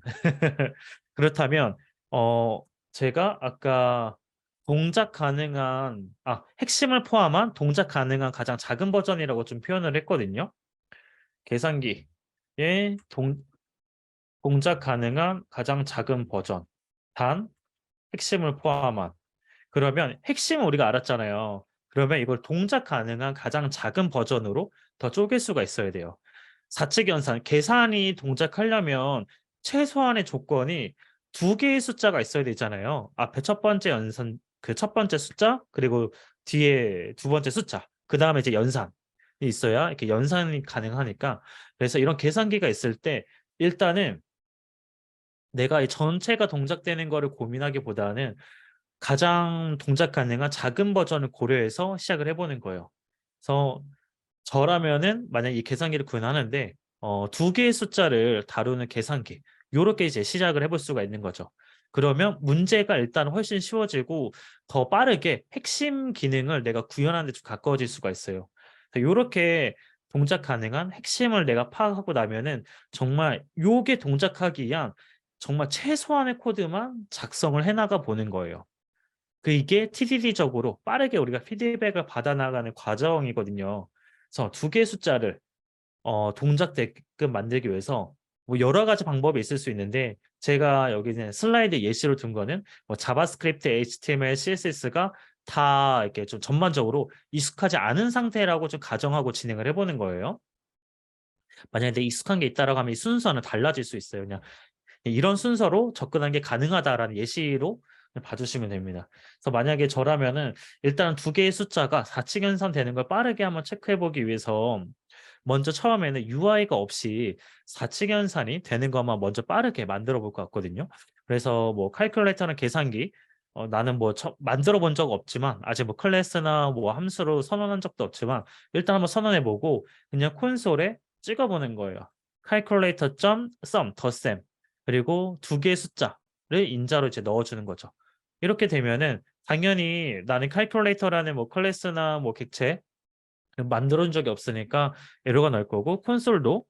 그렇다면 어 제가 아까 동작 가능한 핵심을 포함한 동작 가능한 가장 작은 버전이라고 좀 표현을 했거든요. 계산기의 동작 가능한 가장 작은 버전. 단 핵심을 포함한. 그러면 핵심은 우리가 알았잖아요. 그러면 이걸 동작 가능한 가장 작은 버전으로 더 쪼갤 수가 있어야 돼요. 사칙 연산, 계산이 동작하려면 최소한의 조건이 두 개의 숫자가 있어야 되잖아요. 앞에 첫 번째 연산, 그 첫 번째 숫자, 그리고 뒤에 두 번째 숫자, 그 다음에 이제 연산이 있어야 이렇게 연산이 가능하니까. 그래서 이런 계산기가 있을 때 일단은 내가 이 전체가 동작되는 거를 고민하기보다는 가장 동작 가능한 작은 버전을 고려해서 시작을 해보는 거예요. 그래서 저라면은 만약 이 계산기를 구현하는데 두 개의 숫자를 다루는 계산기 요렇게 이제 시작을 해볼 수가 있는 거죠. 그러면 문제가 일단 훨씬 쉬워지고 더 빠르게 핵심 기능을 내가 구현하는 데 좀 가까워질 수가 있어요. 요렇게 동작 가능한 핵심을 내가 파악하고 나면은 정말 요게 동작하기 위한 정말 최소한의 코드만 작성을 해 나가 보는 거예요. 이게 TDD적으로 빠르게 우리가 피드백을 받아 나가는 과정이거든요. 그래서 두 개의 숫자를 동작되게끔 만들기 위해서 뭐 여러 가지 방법이 있을 수 있는데 제가 여기는 슬라이드 예시로 둔 거는 뭐 자바스크립트, HTML, CSS가 다 이렇게 좀 전반적으로 익숙하지 않은 상태라고 좀 가정하고 진행을 해 보는 거예요. 만약에 내 익숙한 게 있다라고 하면 이 순서는 달라질 수 있어요. 그냥 이런 순서로 접근하는 게 가능하다라는 예시로 봐주시면 됩니다. 그래서 만약에 저라면은 일단 두 개의 숫자가 4층 연산되는 걸 빠르게 한번 체크해 보기 위해서 먼저 처음에는 UI가 없이 4층 연산이 되는 것만 먼저 빠르게 만들어 볼 것 같거든요. 그래서 뭐 칼큘레이터나 계산기 나는 뭐 만들어 본 적 없지만 아직 뭐 클래스나 뭐 함수로 선언한 적도 없지만 일단 한번 선언해 보고 그냥 콘솔에 찍어 보는 거예요. calculator.sum 덧셈 그리고 두 개의 숫자를 인자로 이제 넣어주는 거죠. 이렇게 되면은 당연히 나는 칼큘레이터라는 뭐 클래스나 뭐 객체 만들어 준 적이 없으니까 에러가 날 거고 콘솔도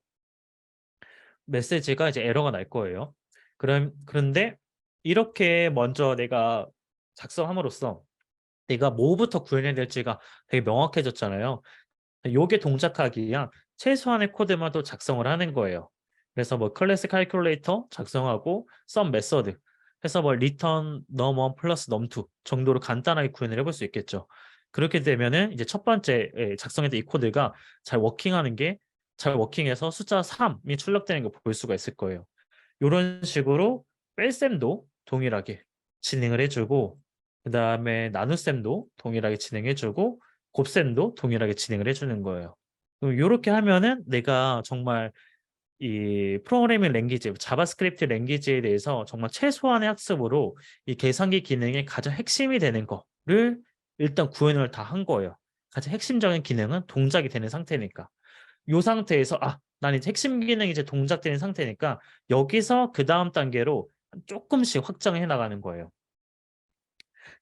메시지가 이제 에러가 날 거예요. 그런데 이렇게 먼저 내가 작성함으로써 내가 뭐부터 구현해야 될지가 되게 명확해졌잖아요. 요게 동작하기 위한 최소한의 코드만 또 작성을 하는 거예요. 그래서 뭐 클래스 칼큘레이터 작성하고 썸 메서드 해서 뭐 return num1 플러스 num2 정도로 간단하게 구현을 해볼 수 있겠죠. 그렇게 되면은 이제 첫 번째 작성했던 이 코드가 잘 워킹하는 게 잘 워킹해서 숫자 3이 출력되는 걸 볼 수가 있을 거예요. 요런 식으로 뺄셈도 동일하게 진행을 해주고 그다음에 나눗셈도 동일하게 진행해주고 곱셈도 동일하게 진행을 해주는 거예요. 그럼 요렇게 하면은 내가 정말 이 프로그래밍 랭귀지, 자바스크립트 랭귀지에 대해서 정말 최소한의 학습으로 이 계산기 기능의 가장 핵심이 되는 거를 일단 구현을 다 한 거예요. 가장 핵심적인 기능은 동작이 되는 상태니까. 요 상태에서 난 이제 핵심 기능이 이제 동작되는 상태니까 여기서 그다음 단계로 조금씩 확장해 나가는 거예요.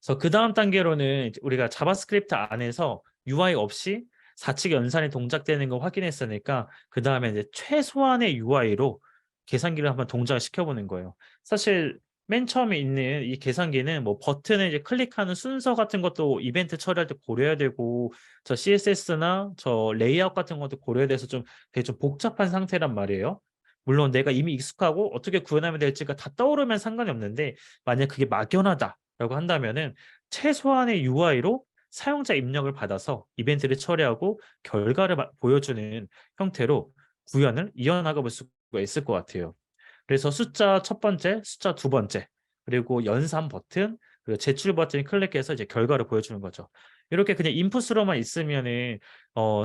그래서 그다음 단계로는 이제 우리가 자바스크립트 안에서 UI 없이 4측 연산이 동작되는 걸 확인했으니까 그다음에 이제 최소한의 UI로 계산기를 한번 동작을 시켜보는 거예요. 사실 맨 처음에 있는 이 계산기는 뭐 버튼을 이제 클릭하는 순서 같은 것도 이벤트 처리할 때 고려해야 되고 저 CSS나 저 레이아웃 같은 것도 고려해야 돼서 좀 되게 좀 복잡한 상태란 말이에요. 물론 내가 이미 익숙하고 어떻게 구현하면 될지가 다 떠오르면 상관이 없는데 만약 그게 막연하다라고 한다면은 최소한의 UI로 사용자 입력을 받아서 이벤트를 처리하고 결과를 보여주는 형태로 구현을 이어나가 볼 수가 있을 것 같아요. 그래서 숫자 첫 번째, 숫자 두 번째, 그리고 연산 버튼, 그리고 제출 버튼을 클릭해서 이제 결과를 보여주는 거죠. 이렇게 그냥 인풋으로만 있으면은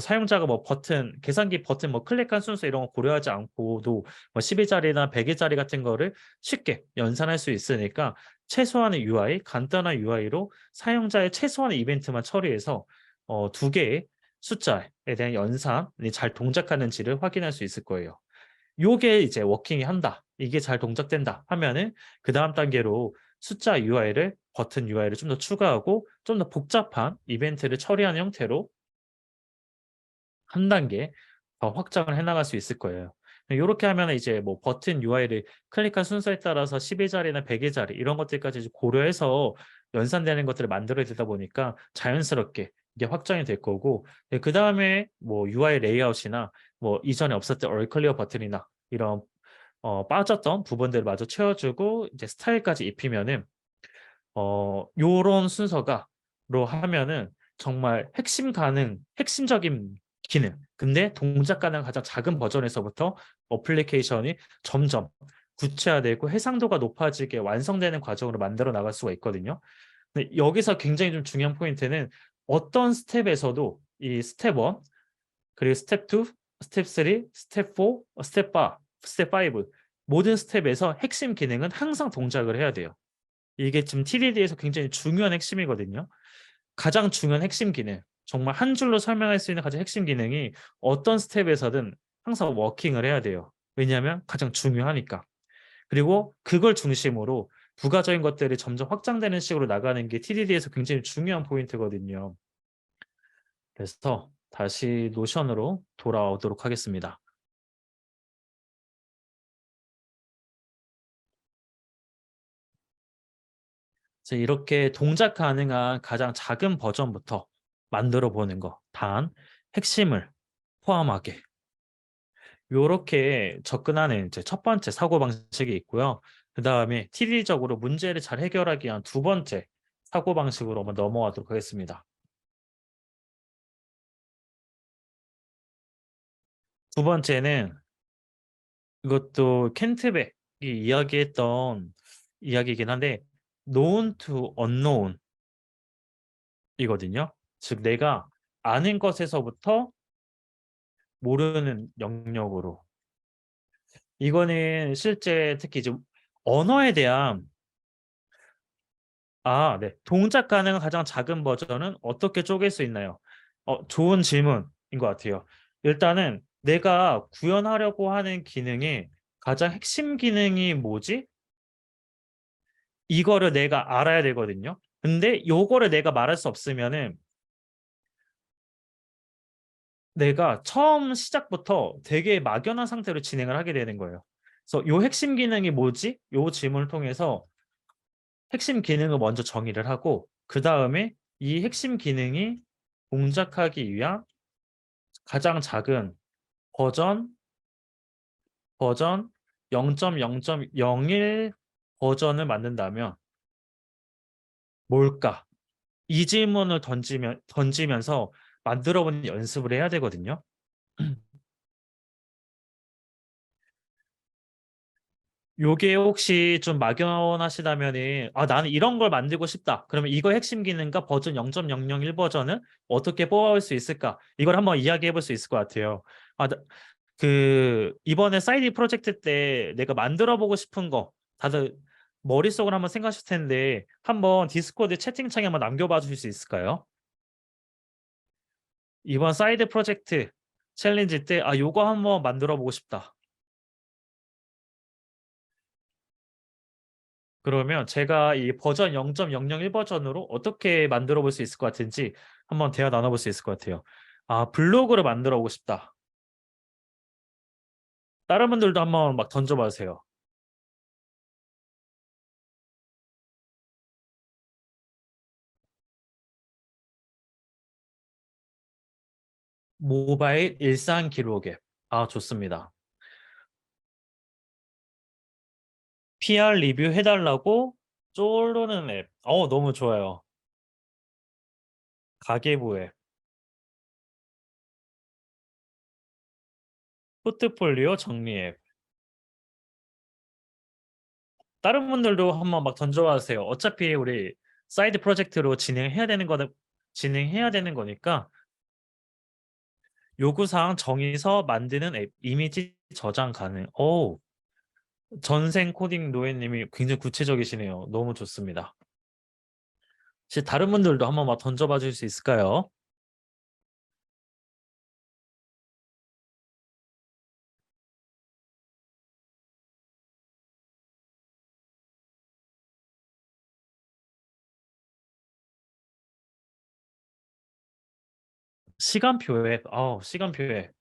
사용자가 뭐 버튼, 계산기 버튼 뭐 클릭한 순서 이런 거 고려하지 않고도 뭐 10위짜리나 100위짜리 같은 거를 쉽게 연산할 수 있으니까 최소한의 UI, 간단한 UI로 사용자의 최소한의 이벤트만 처리해서 두 개의 숫자에 대한 연산이 잘 동작하는지를 확인할 수 있을 거예요. 요게 이제 워킹이 한다. 이게 잘 동작된다 하면은 그다음 단계로 숫자 UI를 버튼 UI를 좀 더 추가하고 좀 더 복잡한 이벤트를 처리하는 형태로 한 단계 더 확장을 해 나갈 수 있을 거예요. 요렇게 하면은 이제 뭐 버튼 UI를 클릭한 순서에 따라서 10의 자리나 100의 자리 이런 것들까지 이제 고려해서 연산되는 것들을 만들어야 되다 보니까 자연스럽게 이게 확장이 될 거고, 그다음에 뭐 UI 레이아웃이나 뭐 이전에 없었던 얼 클리어 버튼이나 이런 빠졌던 부분들을 마저 채워 주고 이제 스타일까지 입히면은 요런 순서가 로 하면은 정말 핵심적인 기능, 근데 동작 가능 가장 작은 버전에서부터 어플리케이션이 점점 구체화되고 해상도가 높아지게 완성되는 과정으로 만들어 나갈 수가 있거든요. 근데 여기서 굉장히 좀 중요한 포인트는 어떤 스텝에서도 이 스텝 1 그리고 스텝 2, 스텝 3, 스텝 4, 스텝 5 모든 스텝에서 핵심 기능은 항상 동작을 해야 돼요. 이게 지금 TDD에서 굉장히 중요한 핵심이거든요. 가장 중요한 핵심 기능, 정말 한 줄로 설명할 수 있는 가장 핵심 기능이 어떤 스텝에서든 항상 워킹을 해야 돼요. 왜냐하면 가장 중요하니까. 그리고 그걸 중심으로 부가적인 것들이 점점 확장되는 식으로 나가는 게 TDD에서 굉장히 중요한 포인트거든요. 그래서 다시 노션으로 돌아오도록 하겠습니다. 그래서 이렇게 동작 가능한 가장 작은 버전부터 만들어 보는 거. 단 핵심을 포함하게. 요렇게 접근하는 이제 첫 번째 사고방식이 있고요. 그다음에 TD적으로 문제를 잘 해결하기 위한 두 번째 사고방식으로 한번 넘어가도록 하겠습니다. 두 번째는 이것도 켄트백이 이야기했던 이야기이긴 한데 known to unknown 이거든요. 즉 내가 아는 것에서부터 모르는 영역으로. 이거는 실제 특히 좀 언어에 대한 네. 동작 가능한 가장 작은 버전은 어떻게 쪼갤 수 있나요? 좋은 질문인 것 같아요. 일단은 내가 구현하려고 하는 기능의 가장 핵심 기능이 뭐지? 이거를 내가 알아야 되거든요. 근데 요거를 내가 말할 수 없으면은 내가 처음 시작부터 되게 막연한 상태로 진행을 하게 되는 거예요. 그래서 요 핵심 기능이 뭐지? 요 질문을 통해서 핵심 기능을 먼저 정의를 하고 그다음에 이 핵심 기능이 동작하기 위한 가장 작은 버전 버전 0.0.01 버전을 만든다면 뭘까? 이 질문을 던지면서 만들어 보는 연습을 해야 되거든요. 요게 혹시 좀 막연하시다면은 '아 나는 이런 걸 만들고 싶다.' 그러면 이거 핵심 기능과 버전 0.001 버전을 어떻게 뽑아올 수 있을까? 이걸 한번 이야기해 볼 수 있을 것 같아요. 아 나 이번에 사이드 프로젝트 때 내가 만들어 보고 싶은 거 다들 머릿속으로 한번 생각하실 텐데 한번 디스코드 채팅창에 한번 남겨 봐 주실 수 있을까요? "이번 사이드 프로젝트 챌린지 때 요거 한번 만들어 보고 싶다." 그러면 제가 이 버전 0.001 버전으로 어떻게 만들어 볼 수 있을 것 같은지 한번 대화 나눠 볼 수 있을 것 같아요. 블로그를 만들어 보고 싶다. 다른 분들도 한번 막 던져 봐세요. 모바일 일상 기록 앱. 좋습니다. PR 리뷰 해 달라고 쪼르는 앱. 너무 좋아요. 가계부 앱, 포트폴리오 정리 앱. 다른 분들도 한번 막 던져 봐세요. 어차피 우리 사이드 프로젝트로 진행해야 되는 거니까 요구사항 정의서 만드는 앱, 이미지 저장 가능. 전생 코딩 노예님이 굉장히 구체적이시네요. 너무 좋습니다. 혹시 다른 분들도 한번 막 던져봐 줄 수 있을까요? 시간표 앱. 시간표 앱.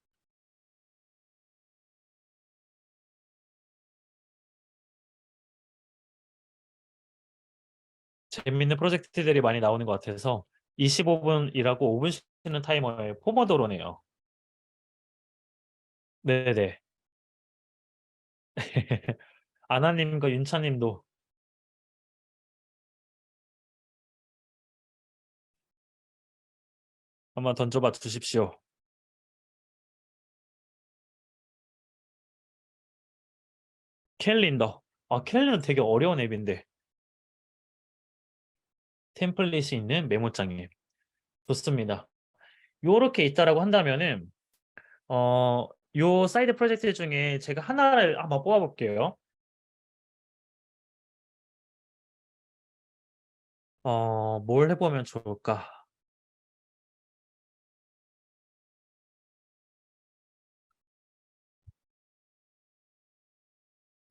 재밌는 프로젝트들이 많이 나오는 것 같아서 25분 일하고 5분 쉬는 타이머에 포모도로네요. 네네. 아나님과 윤차님도 한번 던져봐 주십시오. 캘린더. 아, 캘린더 되게 어려운 앱인데. 템플릿이 있는 메모장에. 좋습니다. 요렇게 있다라고 한다면은 어, 요 사이드 프로젝트 중에 제가 하나를 한번 뽑아볼게요. 뭘 해보면 좋을까?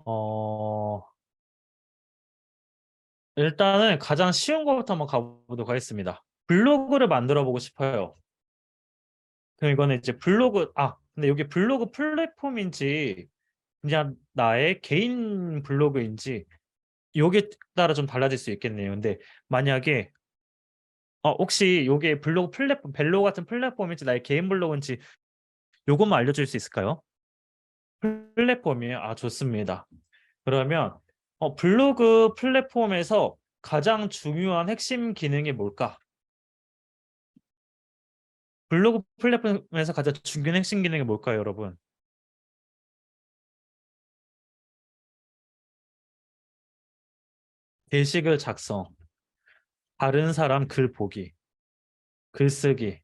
어, 일단은 가장 쉬운 것부터 한번 가보도록 하겠습니다. 블로그를 만들어 보고 싶어요. 그럼 이거는 이제 근데 여기 블로그 플랫폼인지 그냥 나의 개인 블로그인지 요게 따라 좀 달라질 수 있겠네요. 근데 만약에 혹시 요게 블로그 플랫폼, 벨로 같은 플랫폼인지 나의 개인 블로그인지 요것만 알려줄 수 있을까요? 플랫폼이에요. 아, 좋습니다. 그러면 블로그 플랫폼에서 가장 중요한 핵심 기능이 뭘까? 블로그 플랫폼에서 가장 중요한 핵심 기능이 뭘까요, 여러분? 게시글 작성, 다른 사람 글 보기, 글쓰기,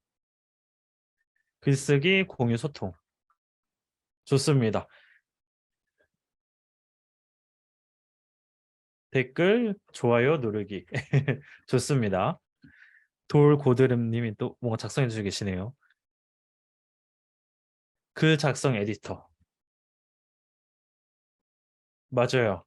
글쓰기, 공유, 소통. 좋습니다. 댓글, 좋아요 누르기. 좋습니다. 돌고드름님이 또 뭔가 작성해 주고 계시네요. 글 작성 에디터. 맞아요.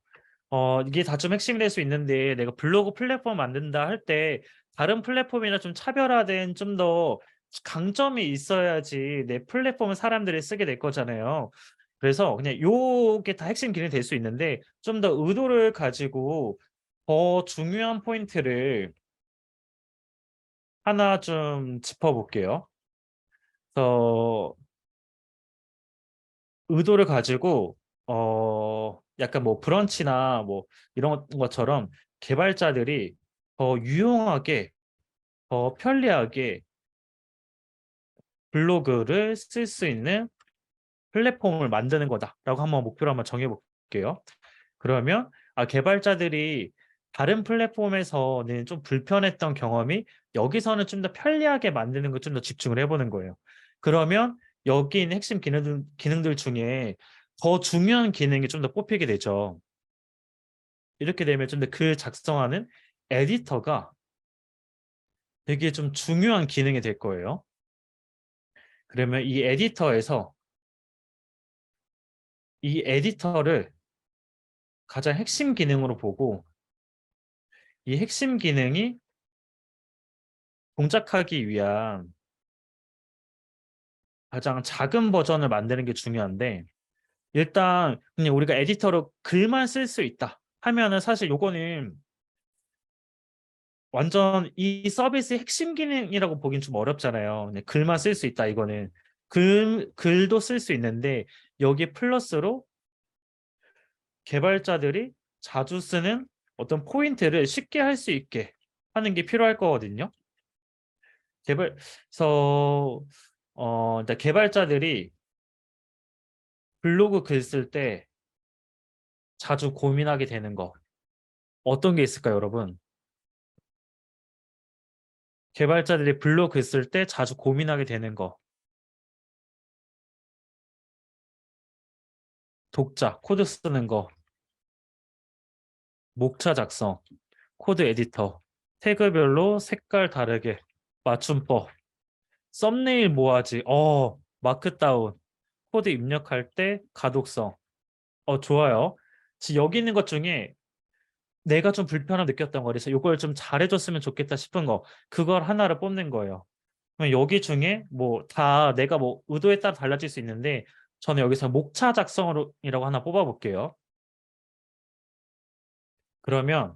이게 다 좀 핵심이 될 수 있는데 내가 블로그 플랫폼 만든다 할 때 다른 플랫폼이나 좀 차별화된 좀 더 강점이 있어야지 내 플랫폼을 사람들이 쓰게 될 거잖아요. 그래서 그냥 요게 다 핵심 기능이 될 수 있는데 좀 더 의도를 가지고 더 중요한 포인트를 하나 좀 짚어볼게요. 그래서 의도를 가지고 약간 뭐 브런치나 뭐 이런 것처럼 개발자들이 더 유용하게 더 편리하게 블로그를 쓸 수 있는 플랫폼을 만드는 거다라고 한번 목표를 한번 정해 볼게요. 그러면 개발자들이 다른 플랫폼에서는 좀 불편했던 경험이 여기서는 좀 더 편리하게 만드는 거 좀 더 집중을 해보는 거예요. 그러면 여기 있는 핵심 기능들 중에 더 중요한 기능이 좀 더 뽑히게 되죠. 이렇게 되면 좀 더 글 작성하는 에디터가 되게 좀 중요한 기능이 될 거예요. 그러면 이 에디터를 가장 핵심 기능으로 보고 이 핵심 기능이 동작하기 위한 가장 작은 버전을 만드는 게 중요한데 일단 그냥 우리가 에디터로 글만 쓸 수 있다 하면은 사실 요거는 완전 이 서비스의 핵심 기능이라고 보긴 좀 어렵잖아요. 그냥 글만 쓸 수 있다 이거는 글도 쓸 수 있는데 여기 플러스로 개발자들이 자주 쓰는 어떤 포인트를 쉽게 할 수 있게 하는 게 필요할 거거든요. 그래서 일단 개발자들이 블로그 글 쓸 때 자주 고민하게 되는 거 어떤 게 있을까요, 여러분? 개발자들이 블로그 글 쓸 때 자주 고민하게 되는 거. 독자, 코드 쓰는 거, 목차 작성, 코드 에디터, 태그별로 색깔 다르게, 맞춤법, 썸네일 모아지, 마크다운, 코드 입력할 때 가독성. 좋아요. 지금 여기 있는 것 중에 내가 좀 불편함 느꼈던 거 그래서 이걸 좀 잘해줬으면 좋겠다 싶은 거 그걸 하나를 뽑는 거예요. 그럼 여기 중에 뭐 다 내가 뭐 의도에 따라 달라질 수 있는데 저는 여기서 목차 작성이라고 하나 뽑아볼게요. 그러면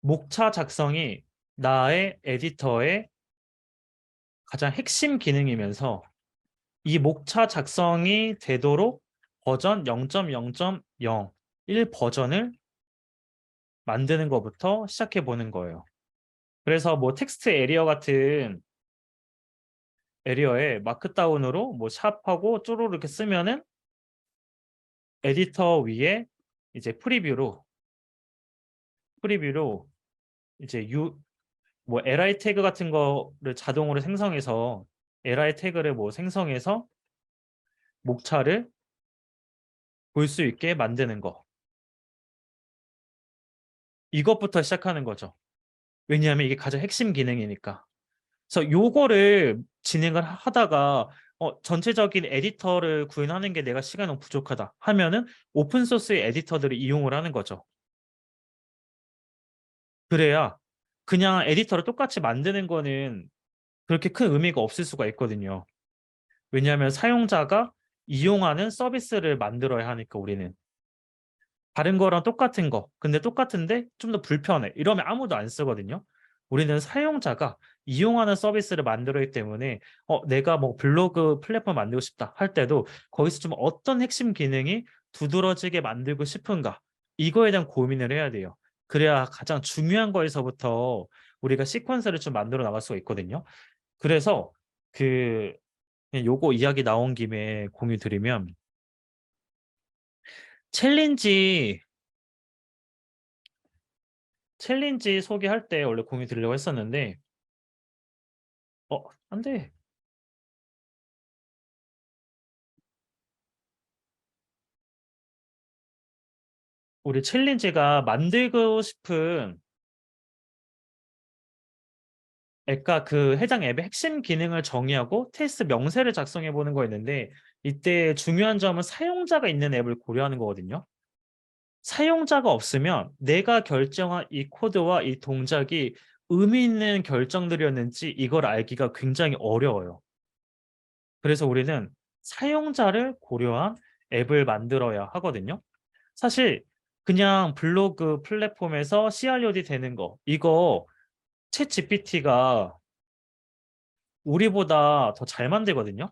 목차 작성이 나의 에디터의 가장 핵심 기능이면서 이 목차 작성이 되도록 버전 0.0.01 버전을 만드는 것부터 시작해 보는 거예요. 그래서 뭐 텍스트 에리어 같은 에리어에 마크다운으로 뭐 샵하고 쪼로로 이렇게 쓰면은 에디터 위에 이제 프리뷰로 이제 뭐 li 태그 같은 거를 자동으로 생성해서 li 태그를 뭐 생성해서 목차를 볼 수 있게 만드는 거. 이것부터 시작하는 거죠. 왜냐하면 이게 가장 핵심 기능이니까. 그래서 요거를 진행을 하다가 전체적인 에디터를 구현하는 게 내가 시간이 너무 부족하다 하면은 오픈 소스의 에디터들을 이용을 하는 거죠. 그래야 그냥 에디터를 똑같이 만드는 거는 그렇게 큰 의미가 없을 수가 있거든요. 왜냐하면 사용자가 이용하는 서비스를 만들어야 하니까 우리는. 다른 거랑 똑같은 거. 근데 똑같은데 좀 더 불편해. 이러면 아무도 안 쓰거든요. 우리는 사용자가 이용하는 서비스를 만들었기 때문에 내가 뭐 블로그 플랫폼 만들고 싶다 할 때도 거기서 좀 어떤 핵심 기능이 두드러지게 만들고 싶은가 이거에 대한 고민을 해야 돼요. 그래야 가장 중요한 거에서부터 우리가 시퀀스를 좀 만들어 나갈 수가 있거든요. 그래서 그 그냥 요거 이야기 나온 김에 공유 드리면 챌린지 챌린지 소개할 때 원래 공유 드리려고 했었는데 안 돼. 우리 챌린지가 만들고 싶은 그러니까 그 해당 앱의 핵심 기능을 정의하고 테스트 명세를 작성해 보는 거였는데 이때 중요한 점은 사용자가 있는 앱을 고려하는 거거든요. 사용자가 없으면 내가 결정한 이 코드와 이 동작이 의미 있는 결정들이었는지 이걸 알기가 굉장히 어려워요. 그래서 우리는 사용자를 고려한 앱을 만들어야 하거든요. 사실 그냥 블로그 플랫폼에서 CROD 되는 거 이거 챗 GPT가 우리보다 더 잘 만들거든요.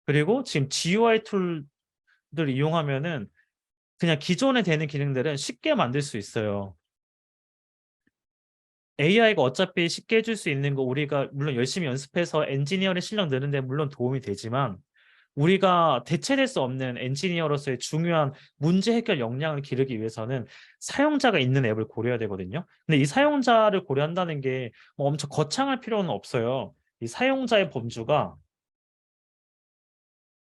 그리고 지금 GUI 툴들 이용하면은 그냥 기존에 되는 기능들은 쉽게 만들 수 있어요. AI가 어차피 쉽게 해줄 수 있는 거 우리가 물론 열심히 연습해서 엔지니어의 실력 느는데 물론 도움이 되지만 우리가 대체될 수 없는 엔지니어로서의 중요한 문제 해결 역량을 기르기 위해서는 사용자가 있는 앱을 고려해야 되거든요. 근데 이 사용자를 고려한다는 게 뭐 엄청 거창할 필요는 없어요. 이 사용자의 범주가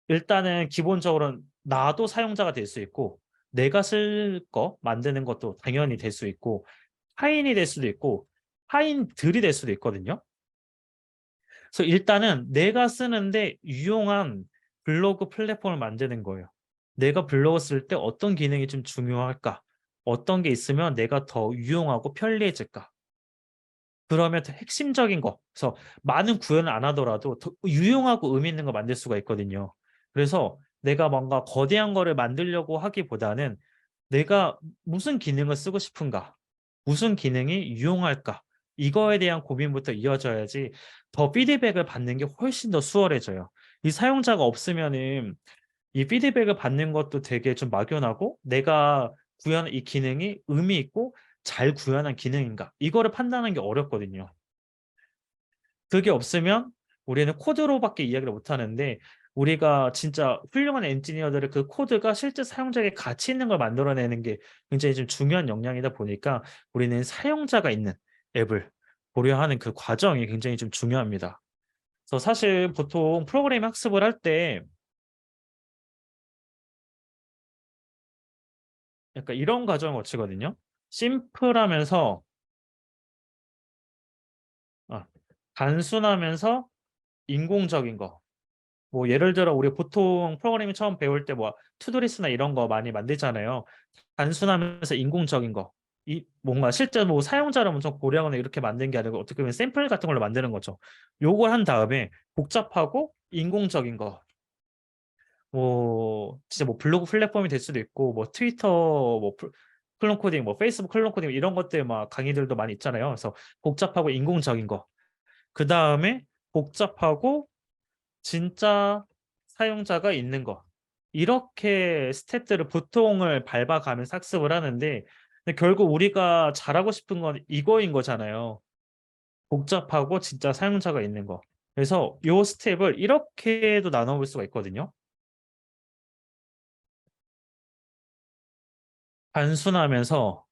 일단은 기본적으로 나도 사용자가 될 수 있고 내가 쓸 거 만드는 것도 당연히 될 수 있고 타인이 될 수도 있고 타인들이 될 수도 있거든요. 그래서 일단은 내가 쓰는데 유용한 블로그 플랫폼을 만드는 거예요. 내가 블로그 쓸 때 어떤 기능이 좀 중요할까? 어떤 게 있으면 내가 더 유용하고 편리해질까? 그러면 더 핵심적인 거, 그래서 많은 구현을 안 하더라도 더 유용하고 의미 있는 거 만들 수가 있거든요. 그래서 내가 뭔가 거대한 거를 만들려고 하기보다는 내가 무슨 기능을 쓰고 싶은가? 무슨 기능이 유용할까? 이거에 대한 고민부터 이어져야지 더 피드백을 받는 게 훨씬 더 수월해져요. 이 사용자가 없으면은 이 피드백을 받는 것도 되게 좀 막연하고 내가 구현한 이 기능이 의미 있고 잘 구현한 기능인가? 이거를 판단하는 게 어렵거든요. 그게 없으면 우리는 코드로밖에 이야기를 못 하는데 우리가 진짜 훌륭한 엔지니어들의 그 코드가 실제 사용자에게 가치 있는 걸 만들어내는 게 굉장히 좀 중요한 역량이다 보니까 우리는 사용자가 있는 앱을 고려하는 그 과정이 굉장히 좀 중요합니다. 그래서 사실 보통 프로그래밍 학습을 할 때 약간 이런 과정을 거치거든요. 심플하면서 아, 단순하면서 인공적인 거. 뭐 예를 들어 우리 보통 프로그래밍 처음 배울 때 뭐 투두리스트나 이런 거 많이 만들잖아요. 단순하면서 인공적인 거. 이 뭔가 실제 뭐 사용자를 엄청 고려하거나 이렇게 만든 게 아니고 어떻게 보면 샘플 같은 걸로 만드는 거죠. 요걸 한 다음에 복잡하고 인공적인 거. 뭐 진짜 뭐 블로그 플랫폼이 될 수도 있고 뭐 트위터 뭐 클론 코딩, 뭐 페이스북 클론 코딩 이런 것들 막 강의들도 많이 있잖아요. 그래서 복잡하고 인공적인 거. 그 다음에 복잡하고 진짜 사용자가 있는 거. 이렇게 스텝들을 보통을 밟아가면서 학습을 하는데 근데 결국 우리가 잘하고 싶은 건 이거인 거잖아요. 복잡하고 진짜 사용자가 있는 거. 그래서 요 스텝을 이렇게도 나눠볼 수가 있거든요. 단순하면서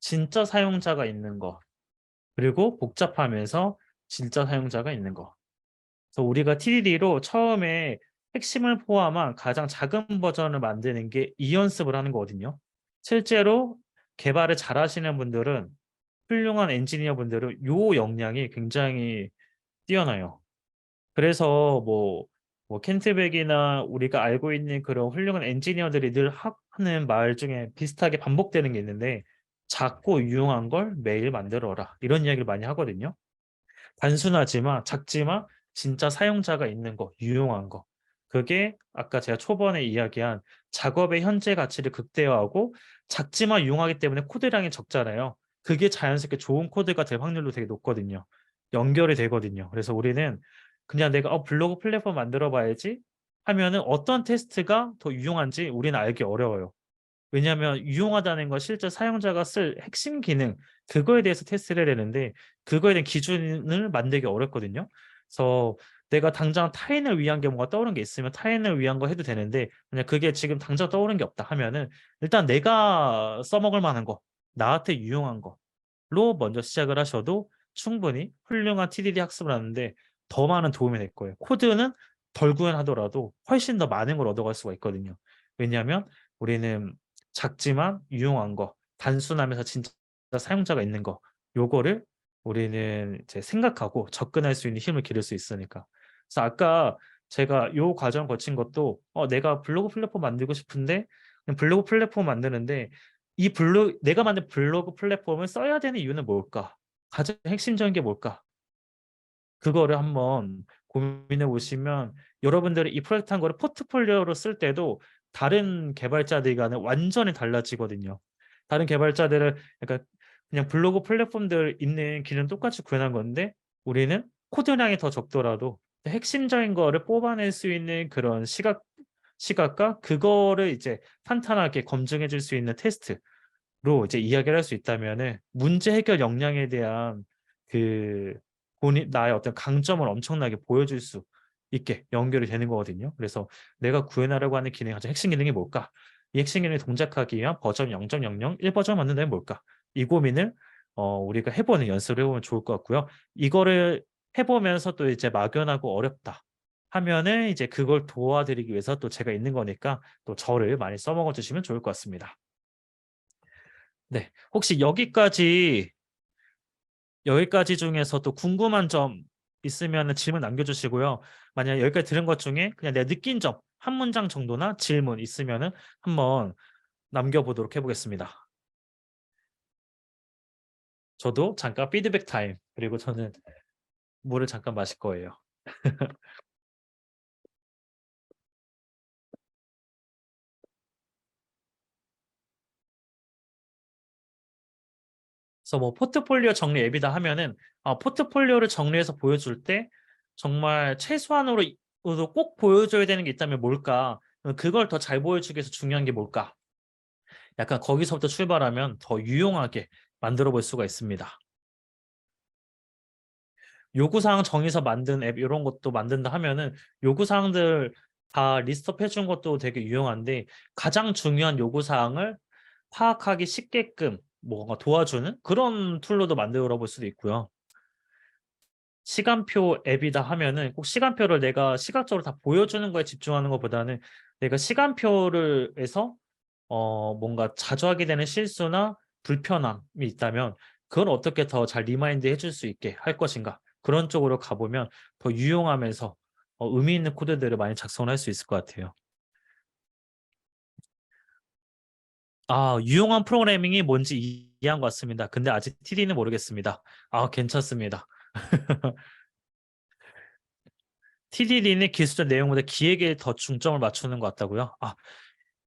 진짜 사용자가 있는 거. 그리고 복잡하면서 진짜 사용자가 있는 거. 그래서 우리가 TDD로 처음에 핵심을 포함한 가장 작은 버전을 만드는 게 이 연습을 하는 거거든요. 실제로 개발을 잘하시는 분들은 훌륭한 엔지니어 분들은 요 역량이 굉장히 뛰어나요. 그래서 뭐 켄트백이나 우리가 알고 있는 그런 훌륭한 엔지니어들이 늘 하는 말 중에 비슷하게 반복되는 게 있는데 작고 유용한 걸 매일 만들어라. 이런 이야기를 많이 하거든요. 단순하지만 작지만 진짜 사용자가 있는 거, 유용한 거. 그게 아까 제가 초반에 이야기한 작업의 현재 가치를 극대화하고 작지만 유용하기 때문에 코드량이 적잖아요. 그게 자연스럽게 좋은 코드가 될 확률도 되게 높거든요. 연결이 되거든요. 그래서 우리는 그냥 내가 블로그 플랫폼 만들어 봐야지 하면은 어떤 테스트가 더 유용한지 우리는 알기 어려워요. 왜냐하면 유용하다는 건 실제 사용자가 쓸 핵심 기능 그거에 대해서 테스트를 해야 되는데 그거에 대한 기준을 만들기 어렵거든요. 그래서 내가 당장 타인을 위한 게 뭔가 떠오르는 게 있으면 타인을 위한 거 해도 되는데 그냥 그게 지금 당장 떠오르는 게 없다 하면은 일단 내가 써먹을 만한 거 나한테 유용한 거로 먼저 시작을 하셔도 충분히 훌륭한 TDD 학습을 하는데 더 많은 도움이 될 거예요. 코드는 덜 구현하더라도 훨씬 더 많은 걸 얻어갈 수가 있거든요. 왜냐하면 우리는 작지만 유용한 거, 단순하면서 진짜 사용자가 있는 거, 요거를 우리는 이제 생각하고 접근할 수 있는 힘을 기를 수 있으니까. 그래서 아까 제가 요 과정 거친 것도 내가 블로그 플랫폼 만들고 싶은데 그냥 블로그 플랫폼 만드는데 내가 만든 블로그 플랫폼을 써야 되는 이유는 뭘까? 가장 핵심적인 게 뭘까? 그거를 한번 고민해 보시면 여러분들이 이 프로젝트 한 거를 포트폴리오로 쓸 때도 다른 개발자들과는 완전히 달라지거든요. 다른 개발자들은 약간 그냥 블로그 플랫폼들 있는 기능 똑같이 구현한 건데 우리는 코드량이 더 적더라도 핵심적인 거를 뽑아낼 수 있는 그런 시각과 그거를 이제 탄탄하게 검증해 줄 수 있는 테스트 로 이제 이야기를 할 수 있다면은 문제 해결 역량에 대한 그 본인 나의 어떤 강점을 엄청나게 보여줄 수 있게 연결이 되는 거거든요. 그래서 내가 구현하려고 하는 기능의 가장 핵심 기능이 뭘까? 이 핵심 기능을 동작하기 위한 버전 0.001 버전 만든다면 뭘까? 이 고민을 우리가 해보는 연습을 해보면 좋을 것 같고요. 이거를 해보면서 또 이제 막연하고 어렵다 하면은 이제 그걸 도와드리기 위해서 또 제가 있는 거니까 또 저를 많이 써먹어 주시면 좋을 것 같습니다. 네. 혹시 여기까지 중에서도 궁금한 점 있으면 질문 남겨주시고요. 만약 여기까지 들은 것 중에 그냥 내가 느낀 점 한 문장 정도나 질문 있으면은 한번 남겨보도록 해보겠습니다. 저도 잠깐 피드백 타임 그리고 저는 물을 잠깐 마실 거예요. 그래서 뭐 포트폴리오 정리 앱이다 하면은 포트폴리오를 정리해서 보여줄 때 정말 최소한으로도 꼭 보여줘야 되는 게 있다면 뭘까? 그걸 더 잘 보여주기 위해서 중요한 게 뭘까? 약간 거기서부터 출발하면 더 유용하게 만들어 볼 수가 있습니다. 요구사항 정의서 만든 앱 이런 것도 만든다 하면은 요구사항들 다 리스트업 해준 것도 되게 유용한데 가장 중요한 요구사항을 파악하기 쉽게끔 뭔가 도와주는 그런 툴로도 만들어 볼 수도 있고요. 시간표 앱이다 하면은 꼭 시간표를 내가 시각적으로 다 보여주는 거에 집중하는 것보다는 내가 시간표를 해서 뭔가 자주 하게 되는 실수나 불편함이 있다면 그걸 어떻게 더 잘 리마인드 해줄 수 있게 할 것인가 그런 쪽으로 가보면 더 유용하면서 의미 있는 코드들을 많이 작성할 수 있을 것 같아요. 유용한 프로그래밍이 뭔지 이해한 것 같습니다. 근데 아직 TD는 모르겠습니다. 괜찮습니다. TDD는 기술적 내용보다 기획에 더 중점을 맞추는 것 같다고요?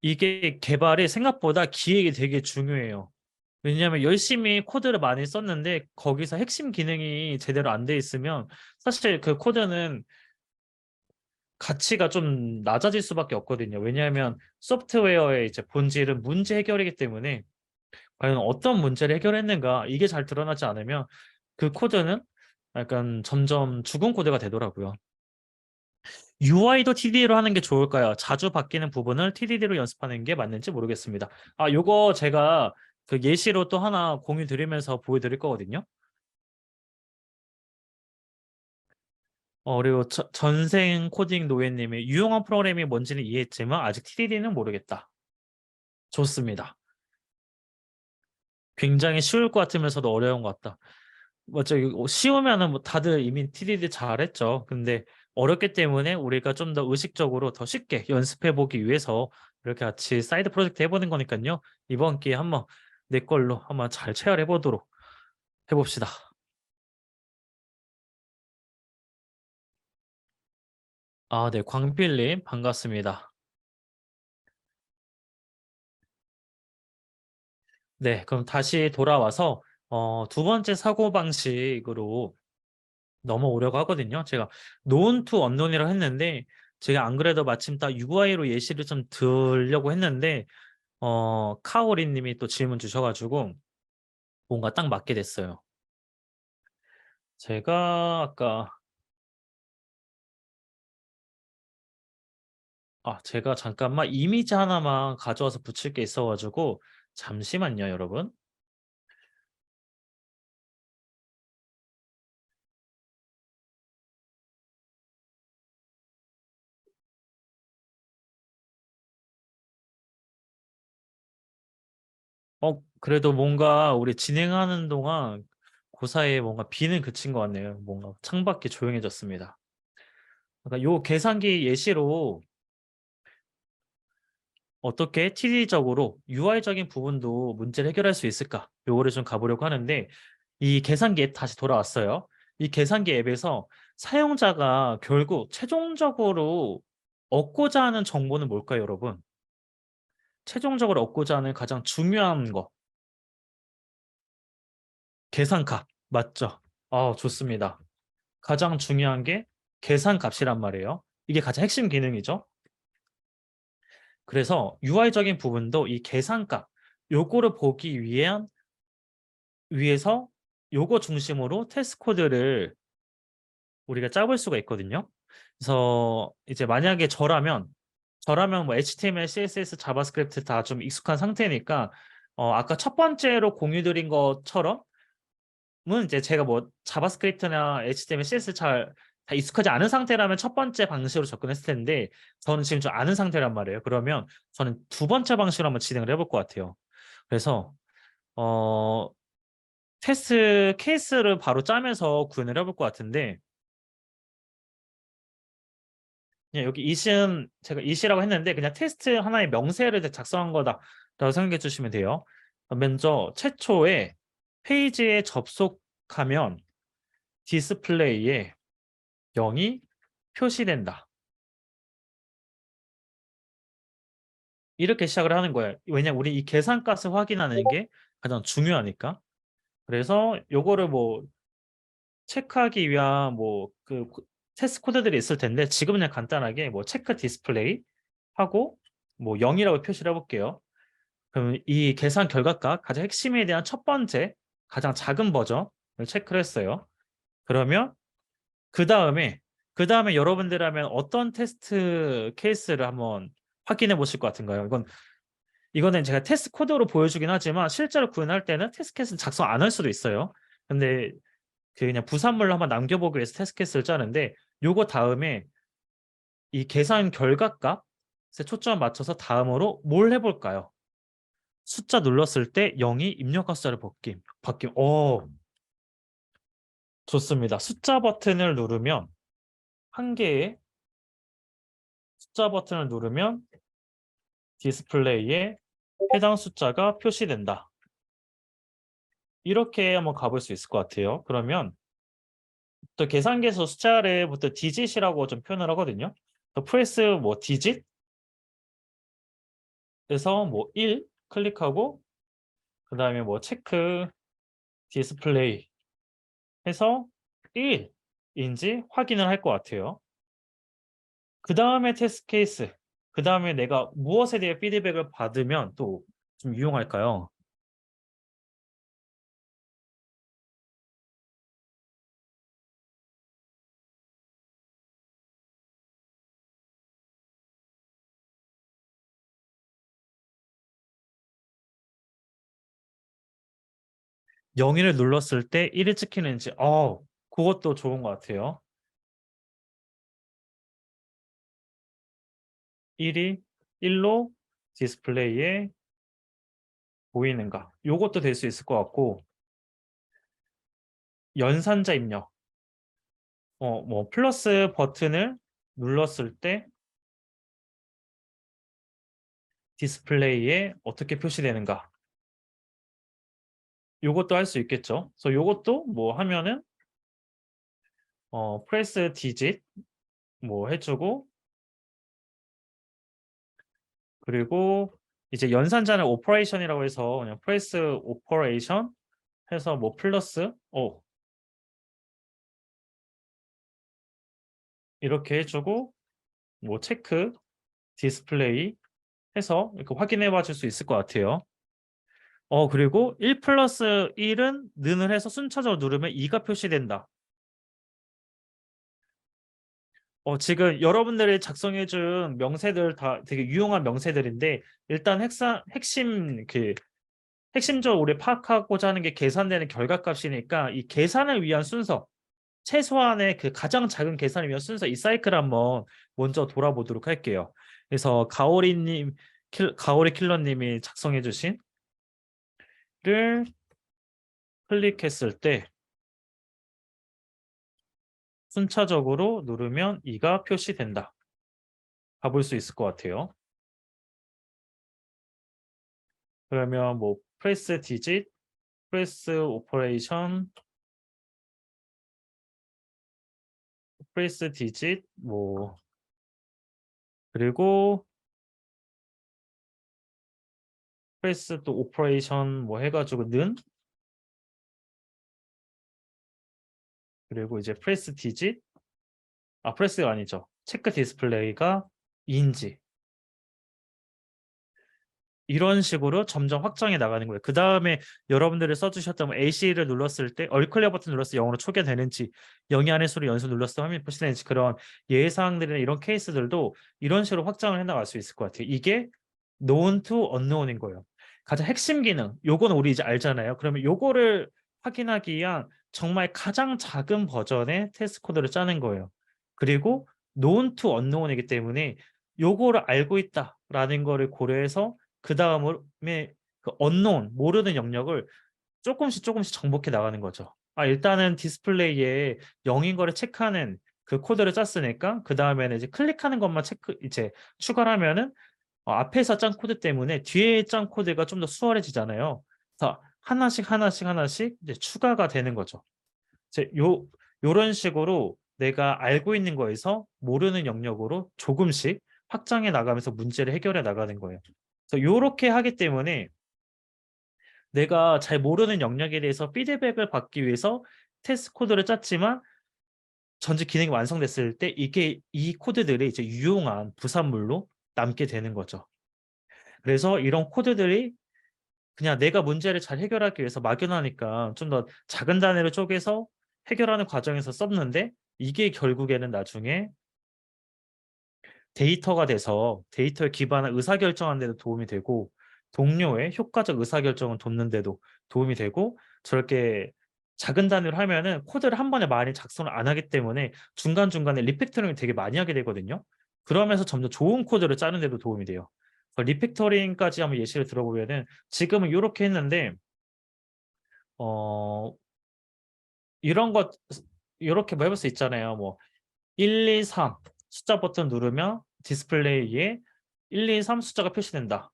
이게 개발이 생각보다 기획이 되게 중요해요. 왜냐하면 열심히 코드를 많이 썼는데 거기서 핵심 기능이 제대로 안 돼 있으면 사실 그 코드는 가치가 좀 낮아질 수밖에 없거든요. 왜냐하면 소프트웨어의 이제 본질은 문제 해결이기 때문에 과연 어떤 문제를 해결했는가 이게 잘 드러나지 않으면 그 코드는 약간 점점 죽은 코드가 되더라고요. UI도 TDD로 하는 게 좋을까요? 자주 바뀌는 부분을 TDD로 연습하는 게 맞는지 모르겠습니다. 아, 요거 제가 그 예시로 또 하나 공유 드리면서 보여드릴 거거든요. 그리고 전생 코딩 노예님이 유용한 프로그램이 뭔지는 이해했지만 아직 TDD는 모르겠다. 좋습니다. 굉장히 쉬울 것 같으면서도 어려운 것 같다. 맞죠? 이거 쉬우면은 뭐 다들 이미 TDD 잘했죠. 근데 어렵기 때문에 우리가 좀 더 의식적으로 더 쉽게 연습해 보기 위해서 이렇게 같이 사이드 프로젝트 해보는 거니까요. 이번 기회에 한번 내 걸로 한번 잘 체열해 보도록 해봅시다. 아, 네, 광필님 반갑습니다. 네, 그럼 다시 돌아와서 두 번째 사고방식으로 넘어오려고 하거든요. 제가 known to unknown이라고 했는데 제가 안 그래도 마침 딱 UI로 예시를 좀 들려고 했는데 카오리 님이 또 질문 주셔가지고 뭔가 딱 맞게 됐어요. 제가 아까 제가 잠깐만 이미지 하나만 가져와서 붙일 게 있어가지고 잠시만요, 여러분. 그래도 뭔가 우리 진행하는 동안 그 사이에 뭔가 비는 그친 것 같네요. 뭔가 창밖이 조용해졌습니다. 그러니까 요 계산기 예시로 어떻게 TD적으로 UI적인 부분도 문제를 해결할 수 있을까? 요거를 좀 가보려고 하는데 이 계산기 앱 다시 돌아왔어요. 이 계산기 앱에서 사용자가 결국 최종적으로 얻고자 하는 정보는 뭘까요, 여러분? 최종적으로 얻고자 하는 가장 중요한 거, 계산값. 맞죠? 좋습니다. 가장 중요한 게 계산값이란 말이에요. 이게 가장 핵심 기능이죠. 그래서 UI적인 부분도 이 계산값, 요거를 보기 위해서 요거 중심으로 테스트 코드를 우리가 짜볼 수가 있거든요. 그래서 이제 만약에 저라면 뭐 HTML, CSS, 자바스크립트 다 좀 익숙한 상태니까 아까 첫 번째로 공유 드린 것처럼은 이제 제가 뭐 자바스크립트나 HTML, CSS 잘 다 익숙하지 않은 상태라면 첫 번째 방식으로 접근했을 텐데 저는 지금 좀 아는 상태란 말이에요. 그러면 저는 두 번째 방식으로 한번 진행을 해볼 것 같아요. 그래서 어, 테스트 케이스를 바로 짜면서 구현을 해볼 것 같은데 그냥 여기 이시은 제가 이시라고 했는데 그냥 테스트 하나의 명세를 작성한 거다라고 생각해 주시면 돼요. 먼저 최초에 페이지에 접속하면 디스플레이에 0이 표시된다. 이렇게 시작을 하는 거예요. 왜냐 우리 이 계산값을 확인하는 게 가장 중요하니까. 그래서 요거를 뭐 체크하기 위한 뭐 테스트 코드들이 있을 텐데 지금은 그냥 간단하게 뭐 체크 디스플레이 하고 뭐 0이라고 표시를 해볼게요. 그럼 이 계산 결과값 가장 핵심에 대한 첫 번째 가장 작은 버전을 체크를 했어요. 그러면 그 다음에 여러분들하면 어떤 테스트 케이스를 한번 확인해 보실 것 같은가요? 이거는 제가 테스트 코드로 보여주긴 하지만 실제로 구현할 때는 테스트 케이스는 작성 안 할 수도 있어요. 근데 그 그냥 부산물로 한번 남겨보기 위해서 테스트 케이스를 짜는데 요거 다음에 이 계산 결과값에 초점 맞춰서 다음으로 뭘 해볼까요? 숫자 눌렀을 때 0이 입력한 숫자를 바뀜. 좋습니다. 숫자 버튼을 누르면 한 개의 숫자 버튼을 누르면 디스플레이에 해당 숫자가 표시된다. 이렇게 한번 가볼 수 있을 것 같아요. 그러면 또 계산기에서 숫자를 보통 디짓이라고 좀 표현을 하거든요. 프레스 뭐 디짓 그래서 뭐 1 클릭하고 그다음에 뭐 체크 디스플레이 해서 1 인지 확인을 할 것 같아요. 그다음에 테스트 케이스. 그다음에 내가 무엇에 대해 피드백을 받으면 또 좀 유용할까요? 영위를 눌렀을 때 1이 찍히는지 그것도 좋은 것 같아요. 1이 1로 디스플레이에 보이는가. 요것도 될 수 있을 것 같고 연산자 입력. 뭐 플러스 버튼을 눌렀을 때 디스플레이에 어떻게 표시되는가. 요것도 할 수 있겠죠. 그래서 요것도 뭐 하면은 프레스 디짓 뭐 해 주고 그리고 이제 연산자는 오퍼레이션이라고 해서 그냥 프레스 오퍼레이션 해서 뭐 플러스 이렇게 해 주고 뭐 체크 디스플레이 해서 이렇게 확인해 봐 줄 수 있을 것 같아요. 그리고 1 플러스 1은 는을 해서 순차적으로 누르면 2가 표시된다. 지금 여러분들이 작성해 준 명세들 다 되게 유용한 명세들인데 일단 핵심적으로 우리 파악하고자 하는 게 계산되는 결과값이니까 이 계산을 위한 순서, 최소한의 그 가장 작은 계산을 위한 순서 이 사이클을 한번 먼저 돌아보도록 할게요. 그래서 가오리 킬러 님이 작성해 주신 를 클릭했을 때 순차적으로 누르면 2가 표시된다. 가볼 수 있을 것 같아요. 그러면 뭐 프레스 디짓, 프레스 오퍼레이션, 프레스 디짓 뭐 그리고 프레스 또 오퍼레이션 뭐 해가지고 는 그리고 이제 프레스 디짓 프레스가 아니죠. 체크 디스플레이가 인지 이런 식으로 점점 확장해 나가는 거예요. 그다음에 여러분들이 써주셨던 뭐 AC를 눌렀을 때 얼클리어 버튼 눌렀을 때 영어로 초기화되는지 영이 안의 수를 연속 눌렀을 때 화면이 표시되는지 그런 예사항들이나 이런 케이스들도 이런 식으로 확장을 해 나갈 수 있을 것 같아요. 이게 known to unknown인 거예요. 가장 핵심 기능 요거는 우리 이제 알잖아요. 그러면 요거를 확인하기 위한 정말 가장 작은 버전의 테스트 코드를 짜는 거예요. 그리고 known to unknown이기 때문에 요거를 알고 있다라는 거를 고려해서 그다음에 그 unknown 모르는 영역을 조금씩 정복해 나가는 거죠. 일단은 디스플레이에 0인 거를 체크하는 그 코드를 짰으니까 그다음에는 이제 클릭하는 것만 이제 추가를 하면은 앞에서 짠 코드 때문에 뒤에 짠 코드가 좀 더 수월해지잖아요. 그래서 하나씩 이제 추가가 되는 거죠. 이제 요런 식으로 내가 알고 있는 거에서 모르는 영역으로 조금씩 확장해 나가면서 문제를 해결해 나가는 거예요. 그래서 요렇게 하기 때문에 내가 잘 모르는 영역에 대해서 피드백을 받기 위해서 테스트 코드를 짰지만 전체 기능이 완성됐을 때 이게 이 코드들이 이제 유용한 부산물로 남게 되는 거죠. 그래서 이런 코드들이 그냥 내가 문제를 잘 해결하기 위해서 막연하니까 좀 더 작은 단위로 쪼개서 해결하는 과정에서 썼는데 이게 결국에는 나중에 데이터가 돼서 데이터에 기반한 의사결정하는 데도 도움이 되고 동료의 효과적 의사결정을 돕는 데도 도움이 되고 저렇게 작은 단위로 하면은 코드를 한 번에 많이 작성을 안 하기 때문에 중간중간에 리팩토링을 되게 많이 하게 되거든요. 그러면서 점점 좋은 코드를 짜는 데도 도움이 돼요. 리팩토링까지 한번 예시를 들어보면은 지금은 요렇게 했는데 어 이런 것 요렇게 뭐 해볼 수 있잖아요. 뭐 1, 2, 3 숫자 버튼 누르면 디스플레이에 1, 2, 3 숫자가 표시된다.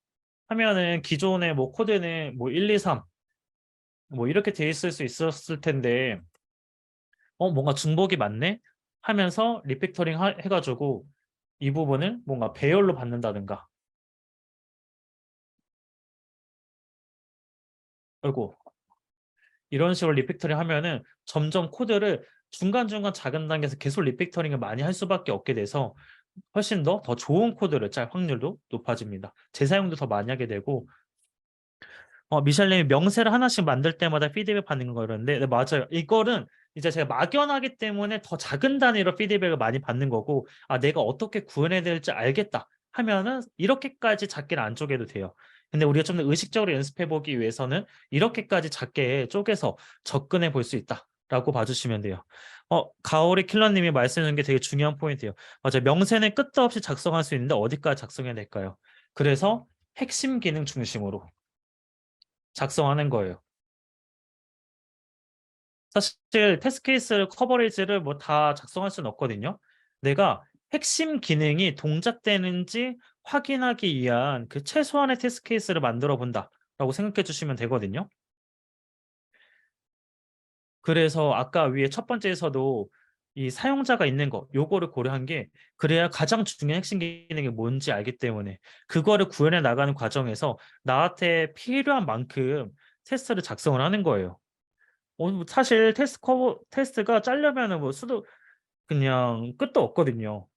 하면은 기존의 뭐 코드는 뭐 1, 2, 3 뭐 이렇게 돼 있을 수 있었을 텐데 뭔가 중복이 많네 하면서 리팩터링 해가지고 이 부분을 뭔가 배열로 받는다든가 아이고, 이런 식으로 리팩터링 하면은 점점 코드를 중간중간 작은 단계에서 계속 리팩터링을 많이 할 수밖에 없게 돼서 훨씬 더 좋은 코드를 짤 확률도 높아집니다. 재사용도 더 많이 하게 되고, 미셸님이 명세를 하나씩 만들 때마다 피드백 받는 거 이러는데, 네, 맞아요. 이거는 이제 제가 막연하기 때문에 더 작은 단위로 피드백을 많이 받는 거고, 아, 내가 어떻게 구현해야 될지 알겠다 하면은 이렇게까지 작게는 안 쪼개도 돼요. 근데 우리가 좀 더 의식적으로 연습해 보기 위해서는 이렇게까지 작게 쪼개서 접근해 볼 수 있다라고 봐주시면 돼요. 가오리 킬러님이 말씀해 주신 게 되게 중요한 포인트예요. 맞아요. 명세는 끝도 없이 작성할 수 있는데 어디까지 작성해야 될까요? 그래서 핵심 기능 중심으로 작성하는 거예요. 사실 테스트 케이스 커버리지를 뭐 다 작성할 수는 없거든요. 내가 핵심 기능이 동작되는지 확인하기 위한 그 최소한의 테스트 케이스를 만들어 본다라고 생각해 주시면 되거든요. 그래서 아까 위에 첫 번째에서도 이 사용자가 있는 거 요거를 고려한 게 그래야 가장 중요한 핵심 기능이 뭔지 알기 때문에 그거를 구현해 나가는 과정에서 나한테 필요한 만큼 테스트를 작성을 하는 거예요. 뭐 사실 테스트가 짜려면은 뭐 수도 그냥 끝도 없거든요.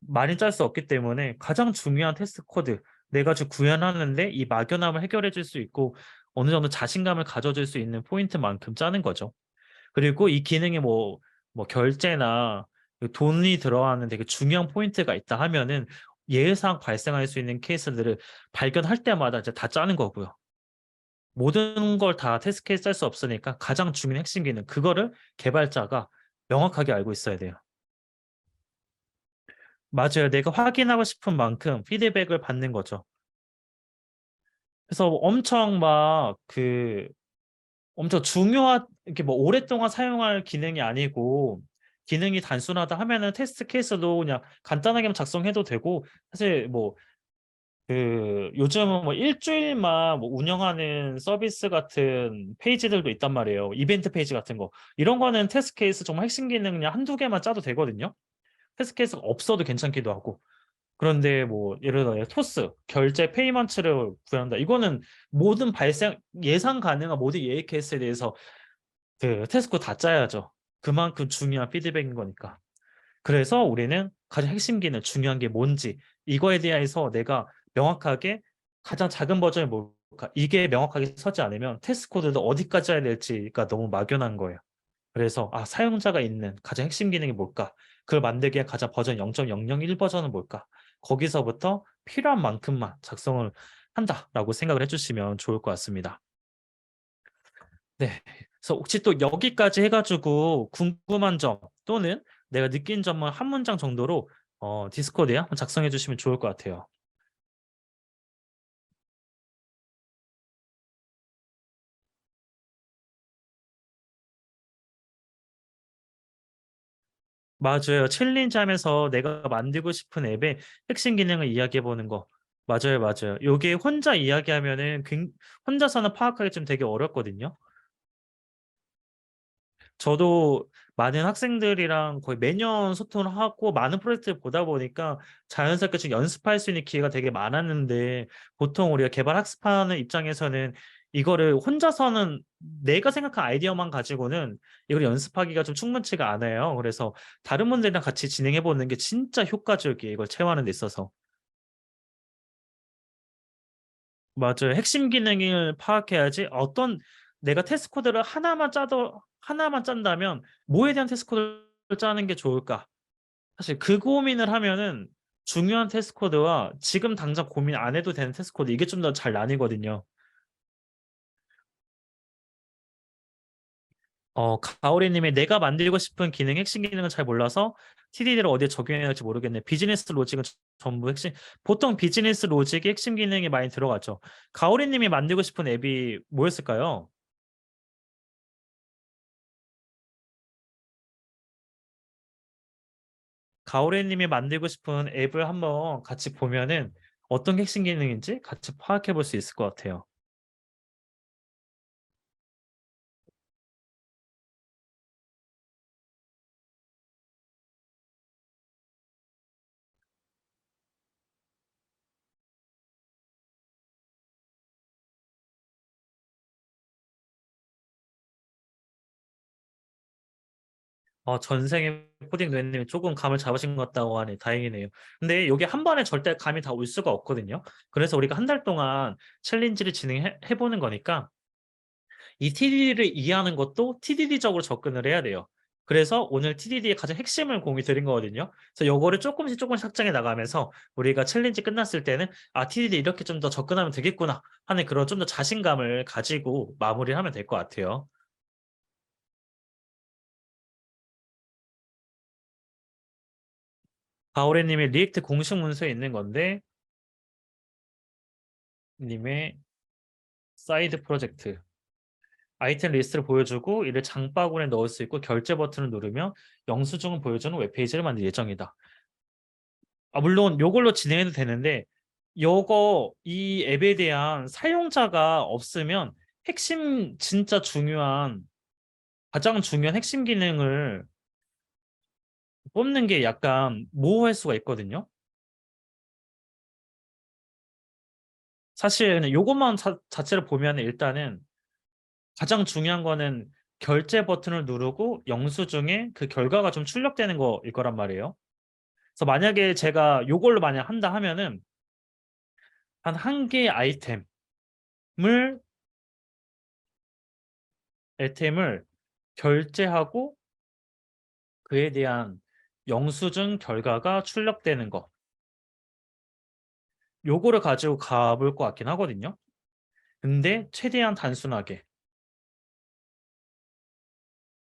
많이 짤 수 없기 때문에 가장 중요한 테스트 코드 내가 지금 구현하는데 이 막연함을 해결해 줄 수 있고 어느 정도 자신감을 가져줄 수 있는 포인트만큼 짜는 거죠. 그리고 이 기능이 뭐 결제나 돈이 들어가는 되게 중요한 포인트가 있다 하면은 예상 발생할 수 있는 케이스들을 발견할 때마다 이제 다 짜는 거고요. 모든 걸 다 테스트 케이스 짤 수 없으니까 가장 중요한 핵심 기능 그거를 개발자가 명확하게 알고 있어야 돼요. 맞아요. 내가 확인하고 싶은 만큼 피드백을 받는 거죠. 그래서 엄청 막 엄청 중요한 이렇게 뭐 오랫동안 사용할 기능이 아니고 기능이 단순하다 하면은 테스트 케이스도 그냥 간단하게만 작성해도 되고 사실 뭐 요즘은 뭐 일주일만 뭐 운영하는 서비스 같은 페이지들도 있단 말이에요. 이벤트 페이지 같은 거. 이런 거는 테스트 케이스 정말 핵심 기능 그냥 한두 개만 짜도 되거든요. 테스트 케이스가 없어도 괜찮기도 하고. 그런데 뭐 예를 들어 토스, 결제 페이먼트를 구현한다. 이거는 모든 예상 가능한 모든 예의 케이스에 대해서 테스트 코드 다 짜야죠. 그만큼 중요한 피드백인 거니까. 그래서 우리는 가장 핵심 기능 중요한 게 뭔지 이거에 대해서 내가 명확하게 가장 작은 버전이 뭘까 이게 명확하게 서지 않으면 테스트 코드도 어디까지 해야 될지가 너무 막연한 거예요. 그래서 사용자가 있는 가장 핵심 기능이 뭘까? 그걸 만들기 위한 가장 버전 0.001 버전은 뭘까? 거기서부터 필요한 만큼만 작성을 한다라고 생각을 해주시면 좋을 것 같습니다. 네. 그래서 혹시 또 여기까지 해가지고 궁금한 점 또는 내가 느낀 점만 한 문장 정도로 디스코드에 한번 작성해 주시면 좋을 것 같아요. 맞아요. 챌린지 하면서 내가 만들고 싶은 앱의 핵심 기능을 이야기해 보는 거. 맞아요, 맞아요. 요게 혼자 이야기하면은 혼자서는 파악하기 좀 되게 어렵거든요. 저도 많은 학생들이랑 거의 매년 소통을 하고 많은 프로젝트를 보다 보니까 자연스럽게 좀 연습할 수 있는 기회가 되게 많았는데 보통 우리가 개발 학습하는 입장에서는 이거를 혼자서는 내가 생각한 아이디어만 가지고는 이걸 연습하기가 좀 충분치가 않아요. 그래서 다른 분들이랑 같이 진행해 보는 게 진짜 효과적이에요. 이걸 체화하는 데 있어서. 맞아요. 핵심 기능을 파악해야지 내가 테스트 코드를 하나만 짠다면 뭐에 대한 테스트 코드를 짜는 게 좋을까? 사실 그 고민을 하면은 중요한 테스트 코드와 지금 당장 고민 안 해도 되는 테스트 코드 이게 좀 더 잘 나뉘거든요. 가오리 님이 "내가 만들고 싶은 기능 핵심 기능을 잘 몰라서 TDD를 어디에 적용해야 할지 모르겠네. 비즈니스 로직은 전부 핵심." 보통 비즈니스 로직이 핵심 기능이 많이 들어가죠. 가오리 님이 만들고 싶은 앱이 뭐였을까요? 가오리 님이 만들고 싶은 앱을 한번 같이 보면은 어떤 게 핵심 기능인지 같이 파악해 볼 수 있을 것 같아요. 전생에 코딩 노예님이 조금 감을 잡으신 것 같다고 하니 다행이네요. 근데 여기 한 번에 절대 감이 다 올 수가 없거든요. 그래서 우리가 한 달 동안 챌린지를 진행해 보는 거니까 이 TDD를 이해하는 것도 TDD적으로 접근을 해야 돼요. 그래서 오늘 TDD의 가장 핵심을 공유 드린 거거든요. 그래서 요거를 조금씩 확장해 나가면서 우리가 챌린지 끝났을 때는 '아 TDD 이렇게 좀 더 접근하면 되겠구나.' 하는 그런 좀 더 자신감을 가지고 마무리를 하면 될 것 같아요. 가오래 님의 리액트 공식 문서에 있는 건데 님의 사이드 프로젝트 아이템 리스트를 보여주고 이를 장바구니에 넣을 수 있고 결제 버튼을 누르면 영수증을 보여주는 웹페이지를 만들 예정이다. 물론 요걸로 진행해도 되는데 요거 이 앱에 대한 사용자가 없으면 핵심 진짜 중요한 가장 중요한 핵심 기능을 뽑는 게 약간 모호할 수가 있거든요. 사실 요것만 자체를 보면 일단은 가장 중요한 거는 결제 버튼을 누르고 영수증에 그 결과가 좀 출력되는 거일 거란 말이에요. 그래서 만약에 제가 요걸로 만약 한다 하면은 한 한 개의 아이템을 결제하고 그에 대한 영수증 결과가 출력되는 거. 요거를 가지고 가볼 것 같긴 하거든요. 근데 최대한 단순하게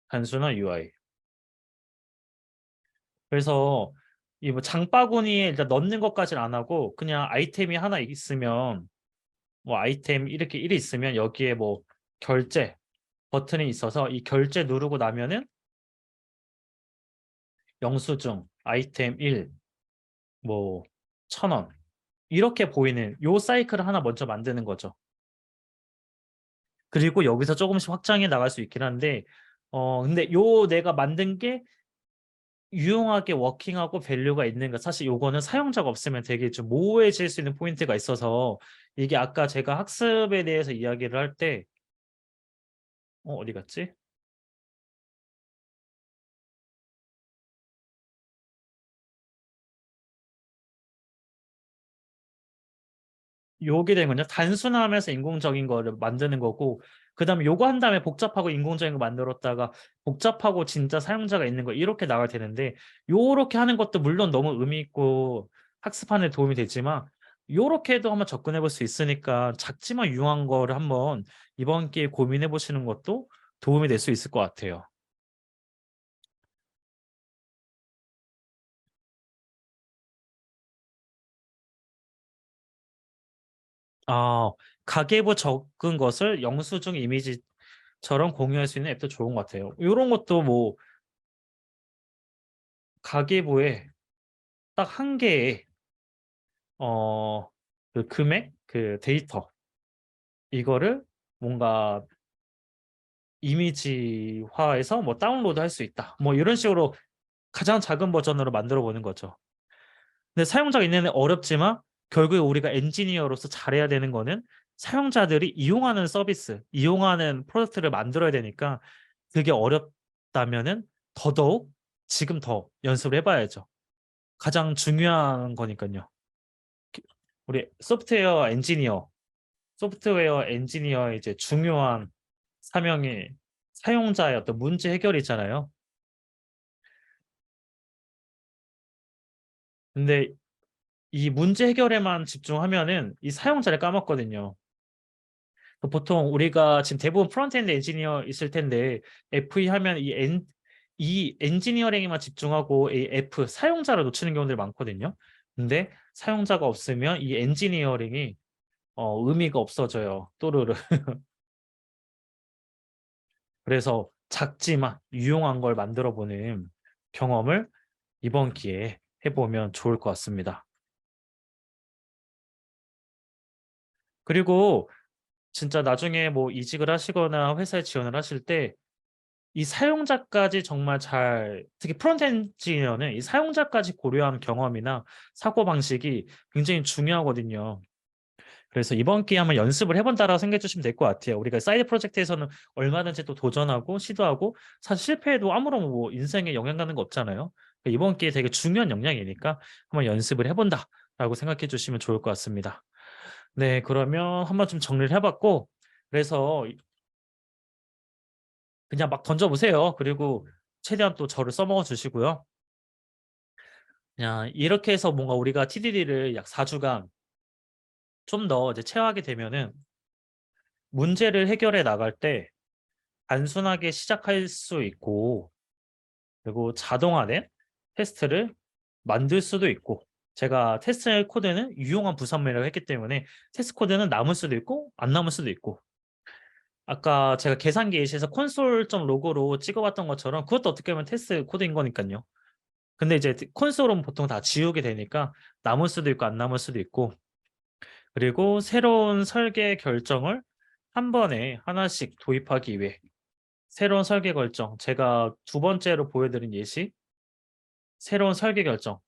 단순한 UI. 그래서 이 뭐 장바구니에 일단 넣는 것까지는 안 하고 그냥 아이템이 하나 있으면 뭐 아이템 이렇게 1이 있으면 여기에 뭐 결제 버튼이 있어서 이 결제 누르고 나면은 영수증 아이템 1 뭐 1,000원 이렇게 보이는 요 사이클을 하나 먼저 만드는 거죠. 그리고 여기서 조금씩 확장해 나갈 수 있긴 한데 근데 요 내가 만든 게 유용하게 워킹하고 밸류가 있는가 사실 요거는 사용자가 없으면 되게 좀 모호해질 수 있는 포인트가 있어서 이게 아까 제가 학습에 대해서 이야기를 할 때 어디 갔지? 요게 되는 건요. 단순함에서 인공적인 거를 만드는 거고 그다음에 요거 한 다음에 복잡하고 인공적인 거 만들었다가 복잡하고 진짜 사용자가 있는 거 이렇게 나가야 되는데 요렇게 하는 것도 물론 너무 의미 있고 학습하는 데 도움이 되지만 요렇게 해도 한번 접근해 볼 수 있으니까 작지만 유용한 거를 한번 이번 기회에 고민해 보시는 것도 도움이 될 수 있을 것 같아요. 아 가계부 적은 것을 영수증 이미지처럼 공유할 수 있는 앱도 좋은 것 같아요. 요런 것도 뭐 가계부에 딱 한 개의 어 그 금액 그 데이터 이거를 뭔가 이미지화해서 뭐 다운로드할 수 있다. 뭐 이런 식으로 가장 작은 버전으로 만들어 보는 거죠. 근데 사용자가 있는 데 어렵지만 결국에 우리가 엔지니어로서 잘해야 되는 거는 사용자들이 이용하는 서비스, 이용하는 프로덕트를 만들어야 되니까 그게 어렵다면은 더더욱 지금 더 연습을 해 봐야죠. 가장 중요한 거니깐요. 우리 소프트웨어 엔지니어의 이제 중요한 사명이 사용자의 어떤 문제 해결이잖아요. 근데 이 문제 해결에만 집중하면은 이 사용자를 까먹거든요. 보통 우리가 지금 대부분 프론트엔드 엔지니어 있을 텐데 FE 하면 이 엔지니어링에만 집중하고 이 F 사용자를 놓치는 경우들이 많거든요. 근데 사용자가 없으면 이 엔지니어링이 의미가 없어져요. 또르르. 그래서 작지만 유용한 걸 만들어 보는 경험을 이번 기회에 해 보면 좋을 것 같습니다. 그리고 진짜 나중에 뭐 이직을 하시거나 회사에 지원을 하실 때 이 사용자까지 정말 잘 특히 프론트 엔지니어는 이 사용자까지 고려한 경험이나 사고방식이 굉장히 중요하거든요. 그래서 이번 기회에 한번 연습을 해본다라고 생각해 주시면 될 것 같아요. 우리가 사이드 프로젝트에서는 얼마든지 또 도전하고 시도하고 사실 실패해도 아무런 뭐 인생에 영향 가는 거 없잖아요. 그러니까 이번 기회에 되게 중요한 역량이니까 한번 연습을 해본다라고 생각해 주시면 좋을 것 같습니다. 네, 그러면 한번 좀 정리를 해봤고, 그래서 그냥 막 던져보세요. 그리고 최대한 또 저를 써먹어 주시고요. 그냥 이렇게 해서 뭔가 우리가 TDD를 약 4주간 좀 더 이제 체화하게 되면은 문제를 해결해 나갈 때 단순하게 시작할 수 있고, 그리고 자동화된 테스트를 만들 수도 있고, 제가 테스트 코드는 유용한 부산물이라고 했기 때문에 테스트 코드는 남을 수도 있고 안 남을 수도 있고, 아까 제가 계산기 예시에서 콘솔.로그로 찍어봤던 것처럼 그것도 어떻게 보면 테스트 코드인 거니까요. 근데 이제 콘솔은 보통 다 지우게 되니까 남을 수도 있고 안 남을 수도 있고, 그리고 새로운 설계 결정을 한 번에 하나씩 도입하기 위해 새로운 설계 결정, 제가 두 번째로 보여드린 예시, 새로운 설계 결정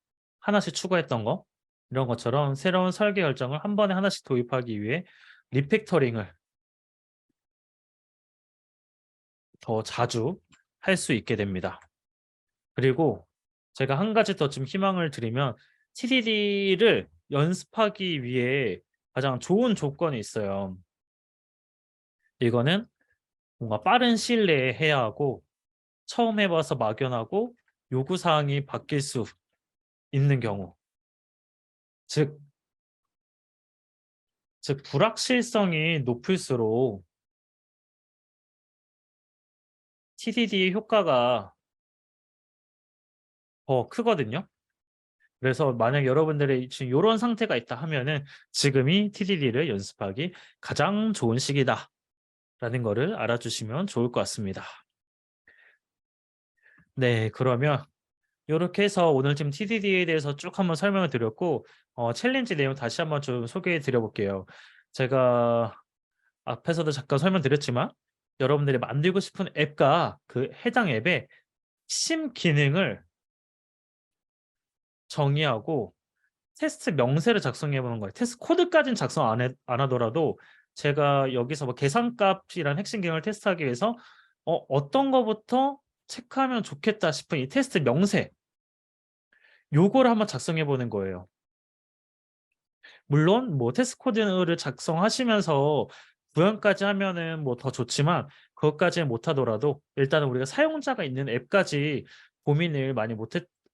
하나씩 추가했던 거, 이런 것처럼 새로운 설계 결정을 한 번에 하나씩 도입하기 위해 리팩터링을 더 자주 할 수 있게 됩니다. 그리고 제가 한 가지 더 좀 희망을 드리면, TDD를 연습하기 위해 가장 좋은 조건이 있어요. 이거는 뭔가 빠른 시일 내에 해야 하고, 처음 해봐서 막연하고 요구사항이 바뀔 수 있는 경우, 즉, 불확실성이 높을수록 TDD의 효과가 더 크거든요. 그래서 만약 여러분들이 지금 이런 상태가 있다 하면은 지금이 TDD를 연습하기 가장 좋은 시기다라는 거를 알아주시면 좋을 것 같습니다. 네, 그러면 이렇게 해서 오늘 지금 TDD에 대해서 쭉 한번 설명을 드렸고, 챌린지 내용 다시 한번 좀 소개해 드려 볼게요. 제가 앞에서도 잠깐 설명드렸지만 여러분들이 만들고 싶은 앱과 그 해당 앱의 핵심 기능을 정의하고 테스트 명세를 작성해 보는 거예요. 테스트 코드까지는 작성 안 하더라도 제가 여기서 뭐 계산값이란 핵심 기능을 테스트하기 위해서 어떤 거부터 체크하면 좋겠다 싶은 이 테스트 명세, 요거를 한번 작성해 보는 거예요. 물론 뭐 테스트 코드를 작성하시면서 구현까지 하면은 뭐 더 좋지만, 그것까지는 못하더라도 일단은 우리가 사용자가 있는 앱까지 고민을 많이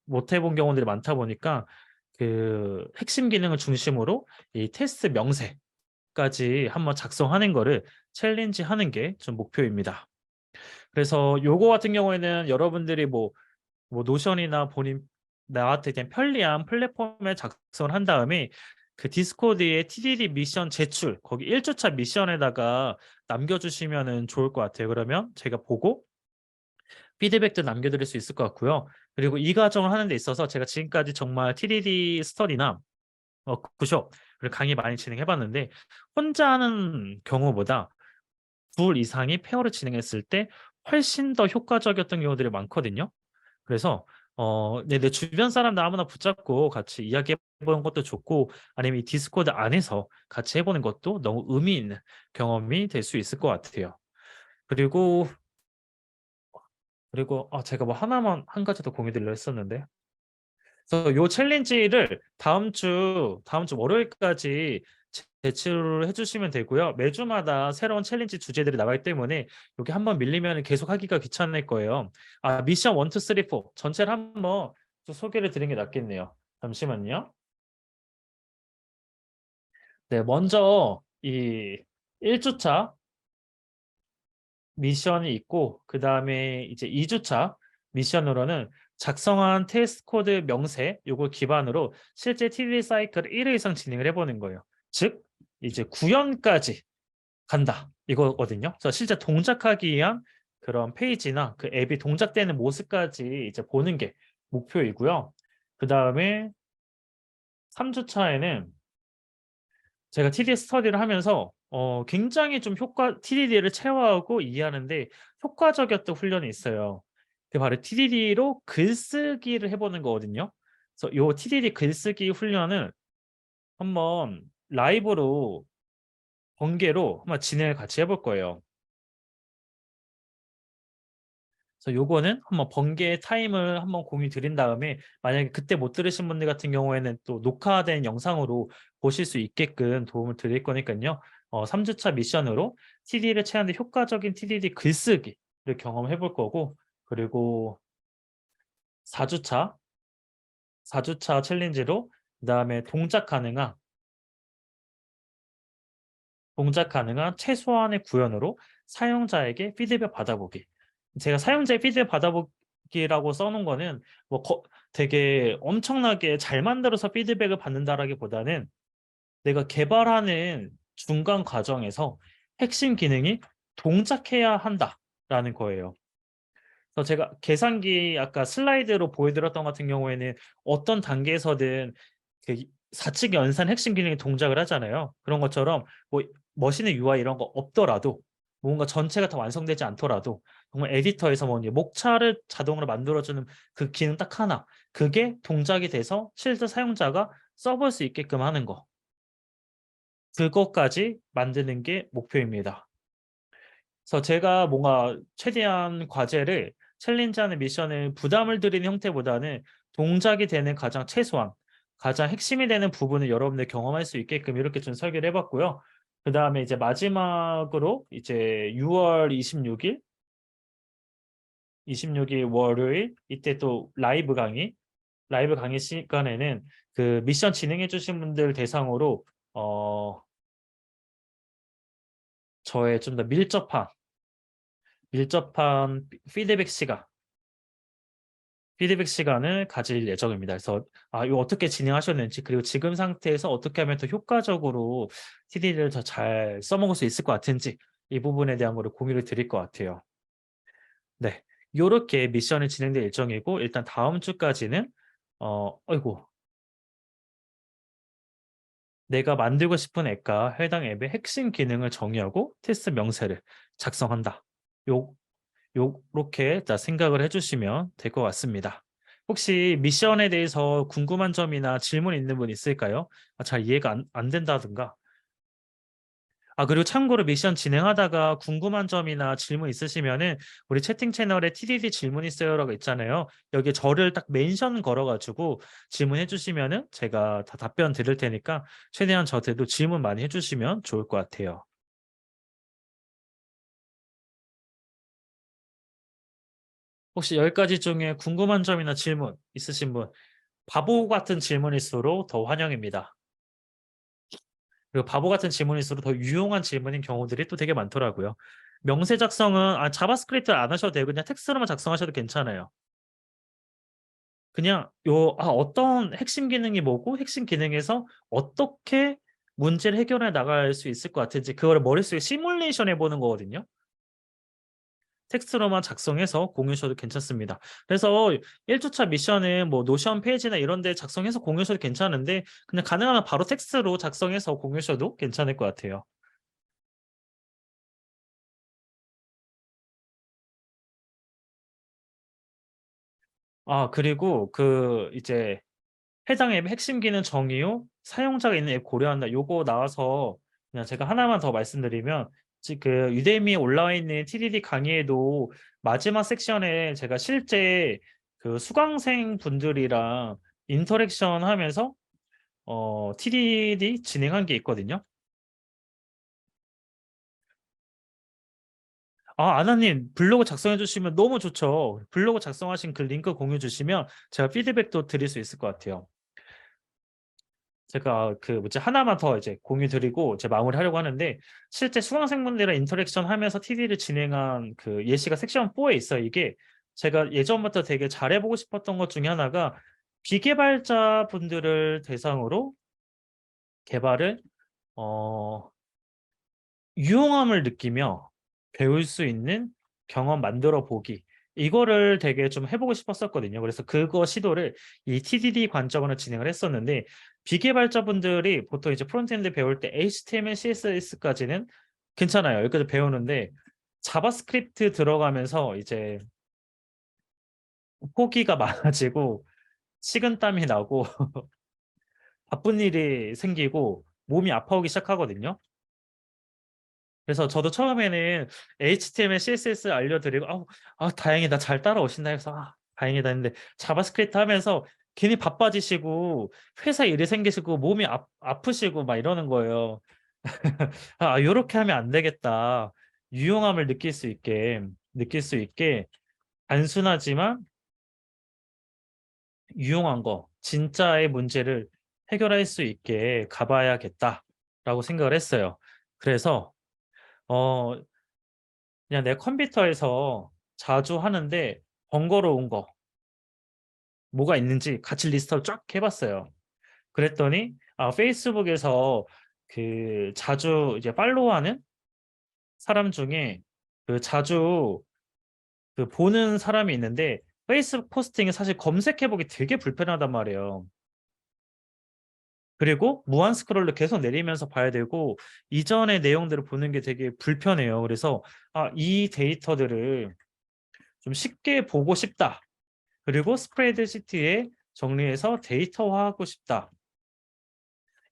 못 해본 경우들이 많다 보니까 그 핵심 기능을 중심으로 이 테스트 명세까지 한번 작성하는 거를 챌린지 하는 게 좀 목표입니다. 그래서 요거 같은 경우에는 여러분들이 뭐 노션이나 본인 나한테 그냥 편리한 플랫폼에 작성을 한 다음에 그 디스코드에 TDD 미션 제출, 거기 1주차 미션에다가 남겨주시면은 좋을 것 같아요. 그러면 제가 보고 피드백도 남겨드릴 수 있을 것 같고요. 그리고 이 과정을 하는 데 있어서 제가 지금까지 정말 TDD 스터디나 워크숍 그리고 강의 많이 진행해봤는데, 혼자 하는 경우보다 둘 이상이 페어를 진행했을 때 훨씬 더 효과적이었던 경우들이 많거든요. 그래서 내 주변 사람들 아무나 붙잡고 같이 이야기해 보는 것도 좋고, 아니면 이 디스코드 안에서 같이 해보는 것도 너무 의미 있는 경험이 될 수 있을 것 같아요. 그리고 제가 뭐 하나만 한 가지 더 공유 드리려 했었는데, 그래서 요 챌린지를 다음 주 월요일까지 제출을 해주시면 되고요. 매주마다 새로운 챌린지 주제들이 나가기 때문에 여기 한번 밀리면 계속 하기가 귀찮을 거예요. 미션 1, 2, 3, 4 전체를 한번 또 소개를 드리는 게 낫겠네요. 잠시만요. 네, 먼저 이 1주차 미션이 있고, 그 다음에 이제 2주차 미션으로는 작성한 테스트 코드 명세 요걸 기반으로 실제 TDD 사이클을 1회 이상 진행을 해보는 거예요. 즉 이제 구현까지 간다 이거거든요. 그래서 실제 동작하기 위한 그런 페이지나 그 앱이 동작되는 모습까지 이제 보는 게 목표이고요. 그 다음에 3주차에는 제가 TDD 스터디를 하면서 굉장히 좀 TDD를 체화하고 이해하는데 효과적이었던 훈련이 있어요. 그게 바로 TDD로 글쓰기를 해보는 거거든요. 그래서 요 TDD 글쓰기 훈련을 한번 라이브로 번개로 한번 진행을 같이 해볼 거예요. 그래서 요거는 한번 번개 타임을 한번 공유 드린 다음에 만약에 그때 못 들으신 분들 같은 경우에는 또 녹화된 영상으로 보실 수 있게끔 도움을 드릴 거니까요. 3주차 미션으로 TD를 채우는데 효과적인 TDD 글쓰기를 경험해 볼 거고, 그리고 4주차 4주차 챌린지로 그다음에 동작 가능한 최소한의 구현으로 사용자에게 피드백 받아보기. 제가 사용자의 피드백 받아보기라고 써놓은 거는 뭐 되게 엄청나게 잘 만들어서 피드백을 받는다라기보다는 내가 개발하는 중간 과정에서 핵심 기능이 동작해야 한다라는 거예요. 그래서 제가 계산기 아까 슬라이드로 보여드렸던 같은 경우에는 어떤 단계에서든 그 사측 연산 핵심 기능이 동작을 하잖아요. 그런 것처럼 뭐 머신의 UI 이런 거 없더라도 뭔가 전체가 다 완성되지 않더라도 정말 에디터에서 뭐 목차를 자동으로 만들어주는 그 기능 딱 하나, 그게 동작이 돼서 실제 사용자가 써볼 수 있게끔 하는 거, 그것까지 만드는 게 목표입니다. 그래서 제가 뭔가 최대한 과제를 챌린지하는 미션을 부담을 드리는 형태보다는 동작이 되는 가장 최소한, 가장 핵심이 되는 부분을 여러분들 경험할 수 있게끔 이렇게 좀 설계를 해봤고요. 그 다음에 이제 마지막으로 이제 6월 26일 월요일 이때 또 라이브 강의 시간에는 그 미션 진행해 주신 분들 대상으로 저의 좀 더 밀접한 피드백 시간을 가질 예정입니다. 그래서 이거 어떻게 진행하셨는지, 그리고 지금 상태에서 어떻게 하면 더 효과적으로 TD를 더 잘 써먹을 수 있을 것 같은지, 이 부분에 대한 거를 공유를 드릴 것 같아요. 네, 요렇게 미션이 진행될 예정이고, 일단 다음 주까지는 아이고, 내가 만들고 싶은 앱과 해당 앱의 핵심 기능을 정의하고 테스트 명세를 작성한다. 요 요렇게 생각을 해주시면 될 것 같습니다. 혹시 미션에 대해서 궁금한 점이나 질문 있는 분 있을까요? 잘 이해가 안 된다든가. 그리고 참고로 미션 진행하다가 궁금한 점이나 질문 있으시면은 우리 채팅 채널에 TDD 질문 있어요라고 있잖아요. 여기에 저를 딱 멘션 걸어가지고 질문해 주시면은 제가 다 답변 드릴 테니까 최대한 저한테도 질문 많이 해주시면 좋을 것 같아요. 혹시 10가지 중에 궁금한 점이나 질문 있으신 분, 바보 같은 질문일수록 더 환영입니다. 그리고 바보 같은 질문일수록 더 유용한 질문인 경우들이 또 되게 많더라고요. 명세 작성은 자바스크립트를 안 하셔도 되고 그냥 텍스트로만 작성하셔도 괜찮아요. 그냥 어떤 핵심 기능이 뭐고 핵심 기능에서 어떻게 문제를 해결해 나갈 수 있을 것 같은지 그거를 머릿속에 시뮬레이션 해보는 거거든요. 텍스트로만 작성해서 공유하셔도 괜찮습니다. 그래서 1주차 미션은 뭐 노션 페이지나 이런 데 작성해서 공유하셔도 괜찮은데 그냥 가능하면 바로 텍스트로 작성해서 공유하셔도 괜찮을 것 같아요. 그리고 그 이제 해당 앱 핵심 기능 정의 후 사용자가 있는 앱 고려한다. 요거 나와서 그냥 제가 하나만 더 말씀드리면 그 유데미에 올라와 있는 TDD 강의에도 마지막 섹션에 제가 실제 그 수강생 분들이랑 인터랙션 하면서 TDD 진행한 게 있거든요. 아나님 블로그 작성해 주시면 너무 좋죠. 블로그 작성하신 그 링크 공유 주시면 제가 피드백도 드릴 수 있을 것 같아요. 제가 그 뭐지 하나만 더 이제 공유 드리고 제 마무리하려고 하는데, 실제 수강생분들이랑 인터랙션 하면서 TD를 진행한 그 예시가 섹션 4에 있어요. 이게 제가 예전부터 되게 잘해보고 싶었던 것 중에 하나가 비개발자 분들을 대상으로 개발을 어 유용함을 느끼며 배울 수 있는 경험 만들어 보기, 이거를 되게 좀 해보고 싶었었거든요. 그래서 그거 시도를 이 TDD 관점으로 진행을 했었는데, 비개발자분들이 보통 이제 프론트엔드 배울 때 HTML, CSS까지는 괜찮아요. 여기까지 배우는데 자바스크립트 들어가면서 이제 포기가 많아지고 식은땀이 나고 바쁜 일이 생기고 몸이 아파오기 시작하거든요. 그래서 저도 처음에는 HTML, CSS 알려드리고 다행이다 잘 따라오신다 해서 다행이다 했는데 자바스크립트 하면서 괜히 바빠지시고 회사 일이 생기시고 몸이 아프시고 막 이러는 거예요. 요렇게 하면 안 되겠다. 유용함을 느낄 수 있게 단순하지만 유용한 거, 진짜의 문제를 해결할 수 있게 가봐야겠다라고 생각을 했어요. 그래서 어 그냥 내 컴퓨터에서 자주 하는데 번거로운 거 뭐가 있는지 같이 리스트를 쫙 해봤어요. 그랬더니 페이스북에서 그 자주 이제 팔로우하는 사람 중에 그 자주 그 보는 사람이 있는데 페이스북 포스팅이 사실 검색해보기 되게 불편하단 말이에요. 그리고 무한 스크롤을 계속 내리면서 봐야 되고 이전의 내용들을 보는 게 되게 불편해요. 그래서 이 데이터들을 좀 쉽게 보고 싶다. 그리고 스프레드시트에 정리해서 데이터화하고 싶다.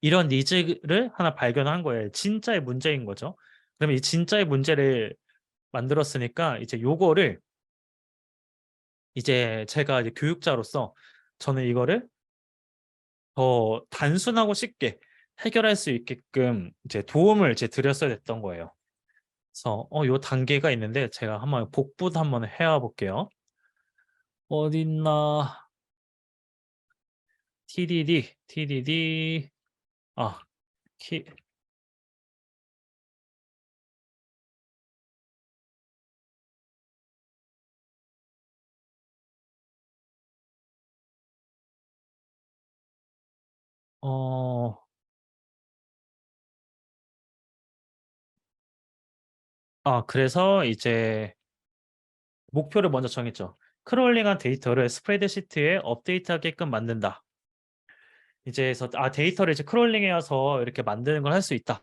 이런 니즈를 하나 발견한 거예요. 진짜의 문제인 거죠. 그러면 이 진짜의 문제를 만들었으니까 이제 요거를 이제 제가 이제 교육자로서 저는 이거를 더 단순하고 쉽게 해결할 수 있게끔 이제 도움을 이제 드렸어야 됐던 거예요. 그래서 요 단계가 있는데 제가 한번 복부도 한번 해와 볼게요. 어딨나? TDD 아, 키 어, 그래서 이제 목표를 먼저 정했죠. 크롤링한 데이터를 스프레드시트에 업데이트하게끔 만든다. 이제서 데이터를 이제 크롤링해서 이렇게 만드는 걸 할 수 있다.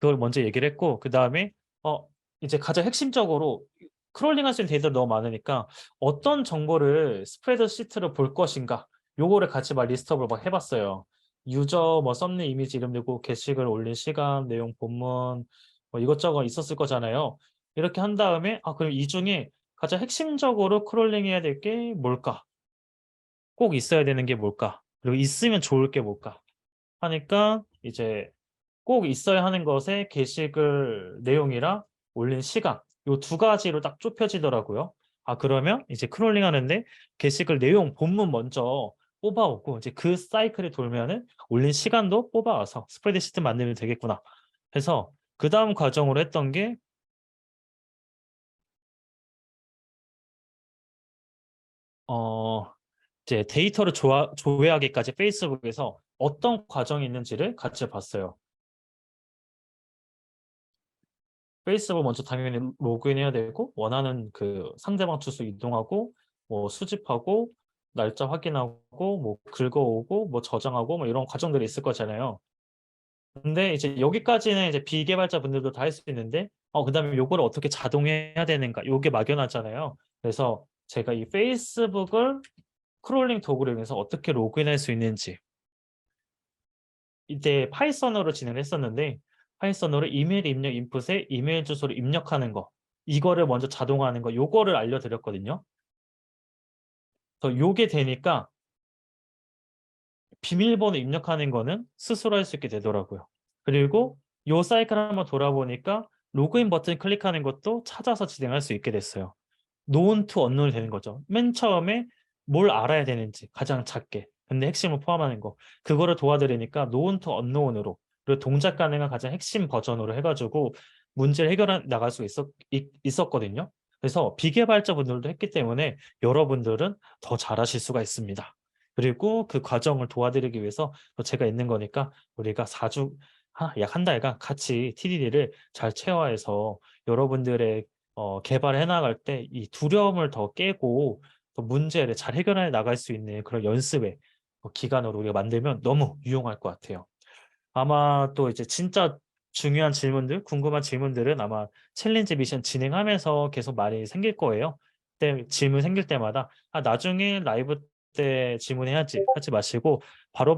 그걸 먼저 얘기를 했고 그다음에 어 이제 가장 핵심적으로 크롤링할 수 있는 데이터가 너무 많으니까 어떤 정보를 스프레드시트로 볼 것인가 요거를 같이 막 리스트업을 막 해봤어요. 유저 뭐 썸네일 이미지 이름 넣고 게시글 올린 시간 내용 본문 뭐 이것저것 있었을 거잖아요. 이렇게 한 다음에 그럼 이 중에 가장 핵심적으로 크롤링해야 될 게 뭘까? 꼭 있어야 되는 게 뭘까? 그리고 있으면 좋을 게 뭘까? 하니까 이제 꼭 있어야 하는 것에 게시글 내용이랑 올린 시간 요 두 가지로 딱 좁혀지더라고요. 그러면 이제 크롤링 하는데 게시글 내용 본문 먼저 뽑아오고 이제 그 사이클이 돌면은 올린 시간도 뽑아와서 스프레드시트 만들면 되겠구나 해서 그 다음 과정으로 했던 게 어, 이제 데이터를 조회하기까지 페이스북에서 어떤 과정이 있는지를 같이 봤어요. 페이스북 먼저 당연히 로그인해야 되고 원하는 그 상대방 주소 이동하고 뭐 수집하고 날짜 확인하고 뭐 긁어오고 뭐 저장하고 뭐 이런 과정들이 있을 거잖아요. 근데 이제 여기까지는 이제 비개발자 분들도 다 할 수 있는데 그다음에 요거를 어떻게 자동해야 되는가 요게 막연하잖아요. 그래서 제가 이 페이스북을 크롤링 도구를 이용해서 어떻게 로그인할 수 있는지 이때 파이썬으로 진행을 했었는데 파이썬으로 이메일 입력 인풋에 이메일 주소를 입력하는 거 이거를 먼저 자동화하는 거 요거를 알려드렸거든요. 그래서 요게 되니까 비밀번호 입력하는 거는 스스로 할 수 있게 되더라고요. 그리고 요 사이클 한번 돌아보니까 로그인 버튼 클릭하는 것도 찾아서 진행할 수 있게 됐어요. known to unknown이 되는 거죠. 맨 처음에 뭘 알아야 되는지 가장 작게 근데 핵심을 포함하는 거 그거를 도와드리니까 known to unknown으로 그리고 동작 가능한 가장 핵심 버전으로 해가지고 문제를 해결해 나갈 수 있었거든요. 그래서 비개발자분들도 했기 때문에 여러분들은 더 잘하실 수가 있습니다. 그리고 그 과정을 도와드리기 위해서 제가 있는 거니까 우리가 4주 약 한 달간 같이 TDD를 잘 체화해서 여러분들의 개발해 나갈 때 이 두려움을 더 깨고 또 문제를 잘 해결해 나갈 수 있는 그런 연습의 기간으로 우리가 만들면 너무 유용할 것 같아요. 아마 또 이제 진짜 중요한 질문들, 궁금한 질문들은 아마 챌린지 미션 진행하면서 계속 많이 생길 거예요. 그때 질문 생길 때마다 나중에 라이브 때 질문해야지 하지 마시고 바로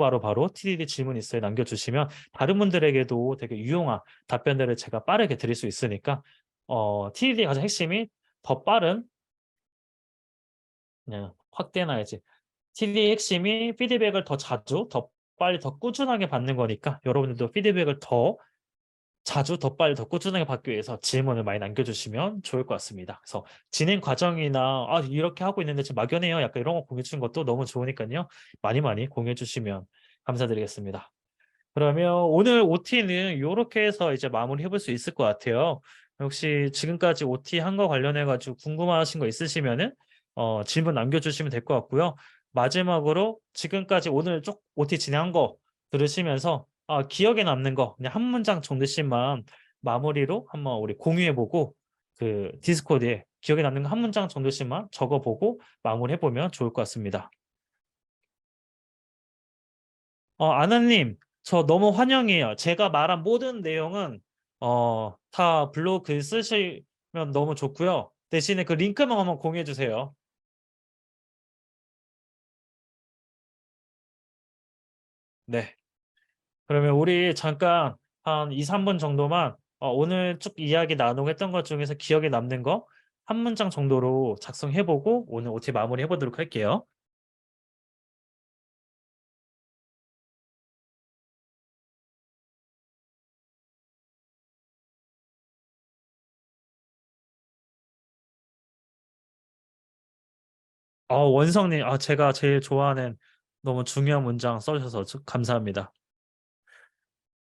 TDD 질문 있어요 남겨주시면 다른 분들에게도 되게 유용한 답변들을 제가 빠르게 드릴 수 있으니까 TDD 가장 핵심이 더 빠른 그냥 확대해놔야지. TDD 핵심이 피드백을 더 자주, 더 빨리, 더 꾸준하게 받는 거니까 여러분들도 피드백을 더 자주, 더 빨리, 더 꾸준하게 받기 위해서 질문을 많이 남겨주시면 좋을 것 같습니다. 그래서 진행 과정이나 이렇게 하고 있는데 지금 막연해요. 약간 이런 거 공유해 주는 것도 너무 좋으니까요. 많이 공유해 주시면 감사드리겠습니다. 그러면 오늘 OT는 이렇게 해서 이제 마무리 해볼 수 있을 것 같아요. 혹시 지금까지 OT 한 거 관련해 가지고 궁금하신 거 있으시면은 질문 남겨주시면 될 것 같고요. 마지막으로 지금까지 오늘 쭉 OT 진행한 거 들으시면서 기억에 남는 거 그냥 한 문장 정도씩만 마무리로 한번 우리 공유해보고 그 디스코드에 기억에 남는 거 한 문장 정도씩만 적어보고 마무리해보면 좋을 것 같습니다. 아나님, 저 너무 환영해요. 제가 말한 모든 내용은 다 블로그 쓰시면 너무 좋고요. 대신에 그 링크만 한번 공유해 주세요. 네. 그러면 우리 잠깐 한 2, 3분 정도만 오늘 쭉 이야기 나누고 했던 것 중에서 기억에 남는 거 한 문장 정도로 작성해보고 오늘 OT 마무리 해보도록 할게요. 원성님, 제가 제일 좋아하는 너무 중요한 문장 써주셔서 감사합니다.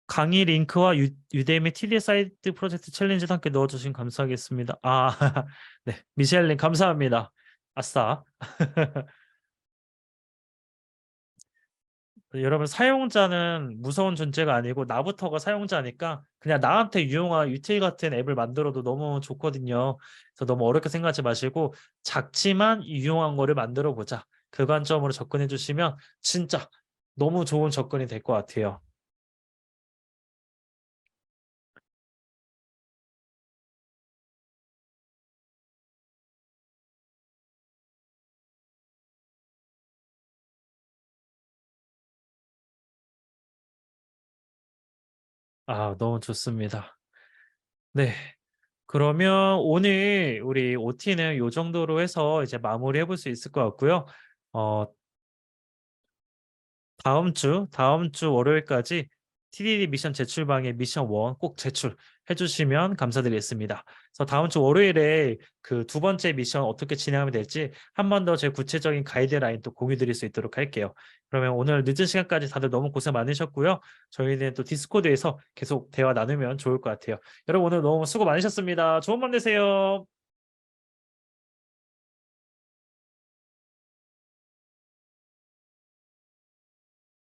강의 링크와 유데미 TD 사이트 프로젝트 챌린지도 함께 넣어주신 감사하겠습니다. 네, 미셸님 감사합니다. 아싸. 여러분 사용자는 무서운 존재가 아니고 나부터가 사용자니까 그냥 나한테 유용한 유틸 같은 앱을 만들어도 너무 좋거든요. 그래서 너무 어렵게 생각하지 마시고 작지만 유용한 거를 만들어 보자. 그 관점으로 접근해 주시면 진짜 너무 좋은 접근이 될 것 같아요. 너무 좋습니다. 네. 그러면 오늘 우리 OT는 이 정도로 해서 이제 마무리해 볼 수 있을 것 같고요. 어, 다음 주 월요일까지 TDD 미션 제출방에 미션 1 꼭 제출해 주시면 감사드리겠습니다. 그래서 다음 주 월요일에 그 두 번째 미션 어떻게 진행하면 될지 한 번 더 제 구체적인 가이드라인 또 공유 드릴 수 있도록 할게요. 그러면 오늘 늦은 시간까지 다들 너무 고생 많으셨고요. 저희는 또 디스코드에서 계속 대화 나누면 좋을 것 같아요. 여러분 오늘 너무 수고 많으셨습니다. 좋은 밤 되세요.